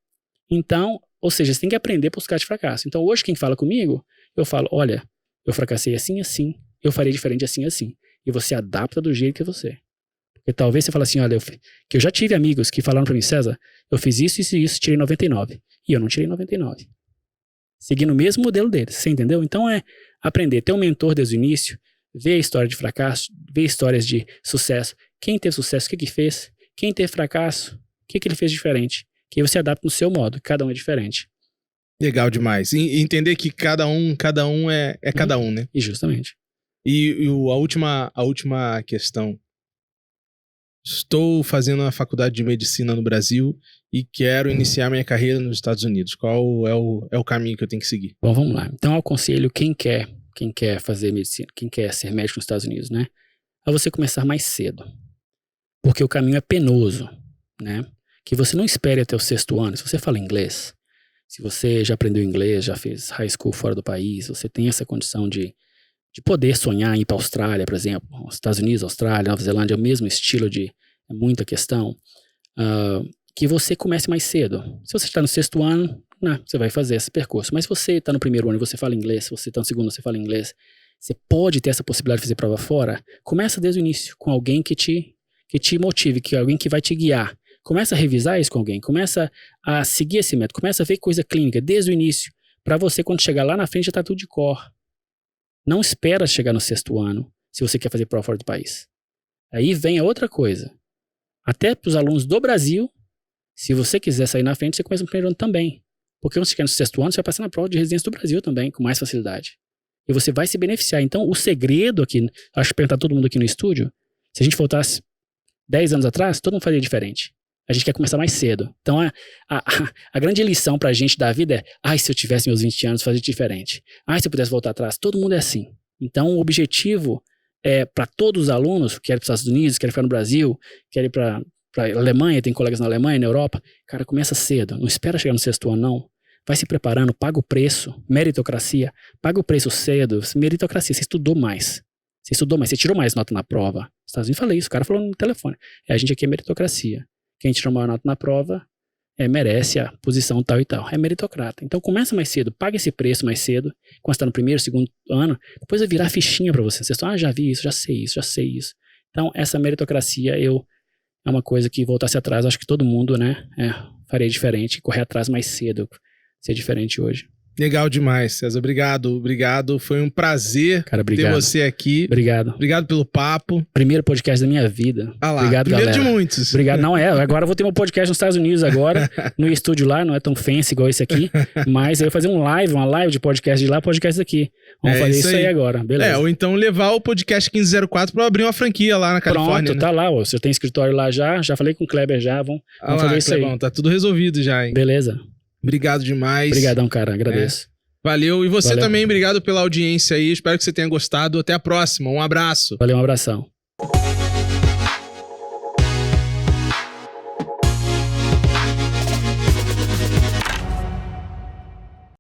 Então, ou seja, você tem que aprender por buscar de fracasso. Então hoje quem fala comigo, eu falo, olha, eu fracassei assim, assim. Eu faria diferente assim, assim. E você adapta do jeito que é você. Porque talvez você fale assim, olha, que eu já tive amigos que falaram pra mim, César, eu fiz isso, tirei 99. E eu não tirei 99. Segui no mesmo modelo deles, você entendeu? Então é aprender, ter um mentor desde o início, ver a história de fracasso, ver histórias de sucesso. Quem teve sucesso, o que fez? Quem teve fracasso, o que ele fez diferente? Que aí você adapta no seu modo, cada um é diferente. Legal demais. E entender que cada um é cada um, né? E justamente. E a última questão. Estou fazendo a faculdade de medicina no Brasil e quero iniciar minha carreira nos Estados Unidos. Qual é o caminho que eu tenho que seguir? Bom, vamos lá. Então eu aconselho quem quer fazer medicina, quem quer ser médico nos Estados Unidos, né? A você começar mais cedo. Porque o caminho é penoso, né? Que você não espere até o 6º ano. Se você fala inglês, se você já aprendeu inglês, já fez high school fora do país, você tem essa condição de poder sonhar em ir para a Austrália, por exemplo. Os Estados Unidos, Austrália, Nova Zelândia, é o mesmo estilo de muita questão. Que você comece mais cedo. Se você está no 6º ano, você vai fazer esse percurso. Mas se você está no 1º ano e você fala inglês, se você está no 2º ano e você fala inglês, você pode ter essa possibilidade de fazer prova fora. Começa desde o início, com alguém que te motive, alguém que vai te guiar. Começa a revisar isso com alguém, começa a seguir esse método, começa a ver coisa clínica desde o início, para você, quando chegar lá na frente, já tá tudo de cor. Não espera chegar no 6º ano, se você quer fazer prova fora do país. Aí vem a outra coisa. Até para os alunos do Brasil, se você quiser sair na frente, você começa no 1º ano também. Porque quando você chegar no 6º ano, você vai passar na prova de residência do Brasil também, com mais facilidade. E você vai se beneficiar. Então, o segredo aqui, acho que perguntar todo mundo aqui no estúdio, se a gente voltasse 10 anos atrás, todo mundo faria diferente. A gente quer começar mais cedo. Então, a grande lição pra gente da vida é, se eu tivesse meus 20 anos, fazer diferente. Se eu pudesse voltar atrás. Todo mundo é assim. Então, o objetivo é para todos os alunos, que querem ir para os Estados Unidos, querem ficar no Brasil, querem ir para Alemanha, tem colegas na Alemanha, na Europa. Cara, começa cedo. Não espera chegar no 6º ano, não. Vai se preparando, paga o preço. Meritocracia. Paga o preço cedo. Meritocracia. Você estudou mais. Você tirou mais nota na prova. Os Estados Unidos falei isso, o cara falou no telefone. A gente aqui é meritocracia. Quem tirou maior nota na prova merece a posição tal e tal. É meritocrata. Então começa mais cedo, paga esse preço mais cedo. Quando você está no 1º, 2º ano, depois vai virar fichinha para você. Você está, já vi isso, já sei isso. Então essa meritocracia é uma coisa que, voltasse atrás, acho que todo mundo, né, faria diferente, correr atrás mais cedo, ser diferente hoje. Legal demais, César. Obrigado. Foi um prazer ter você aqui. Obrigado pelo papo. Primeiro podcast da minha vida. Obrigado, primeiro galera. De muitos. Obrigado. Não agora eu vou ter um podcast nos Estados Unidos agora, no estúdio lá, não é tão fancy igual esse aqui, mas eu vou fazer uma live de podcast de lá, podcast daqui. Vamos fazer isso aí agora, beleza. Ou então levar o podcast 1504 pra abrir uma franquia lá na Califórnia. Pronto, tá lá, você tem escritório lá já falei com o Kleber já, vamos fazer isso aí. Tá tudo resolvido já, hein? Beleza. Obrigado demais. Obrigadão, cara. Agradeço. Valeu. E você também, obrigado pela audiência aí. Espero que você tenha gostado. Até a próxima. Um abraço. Valeu, um abração.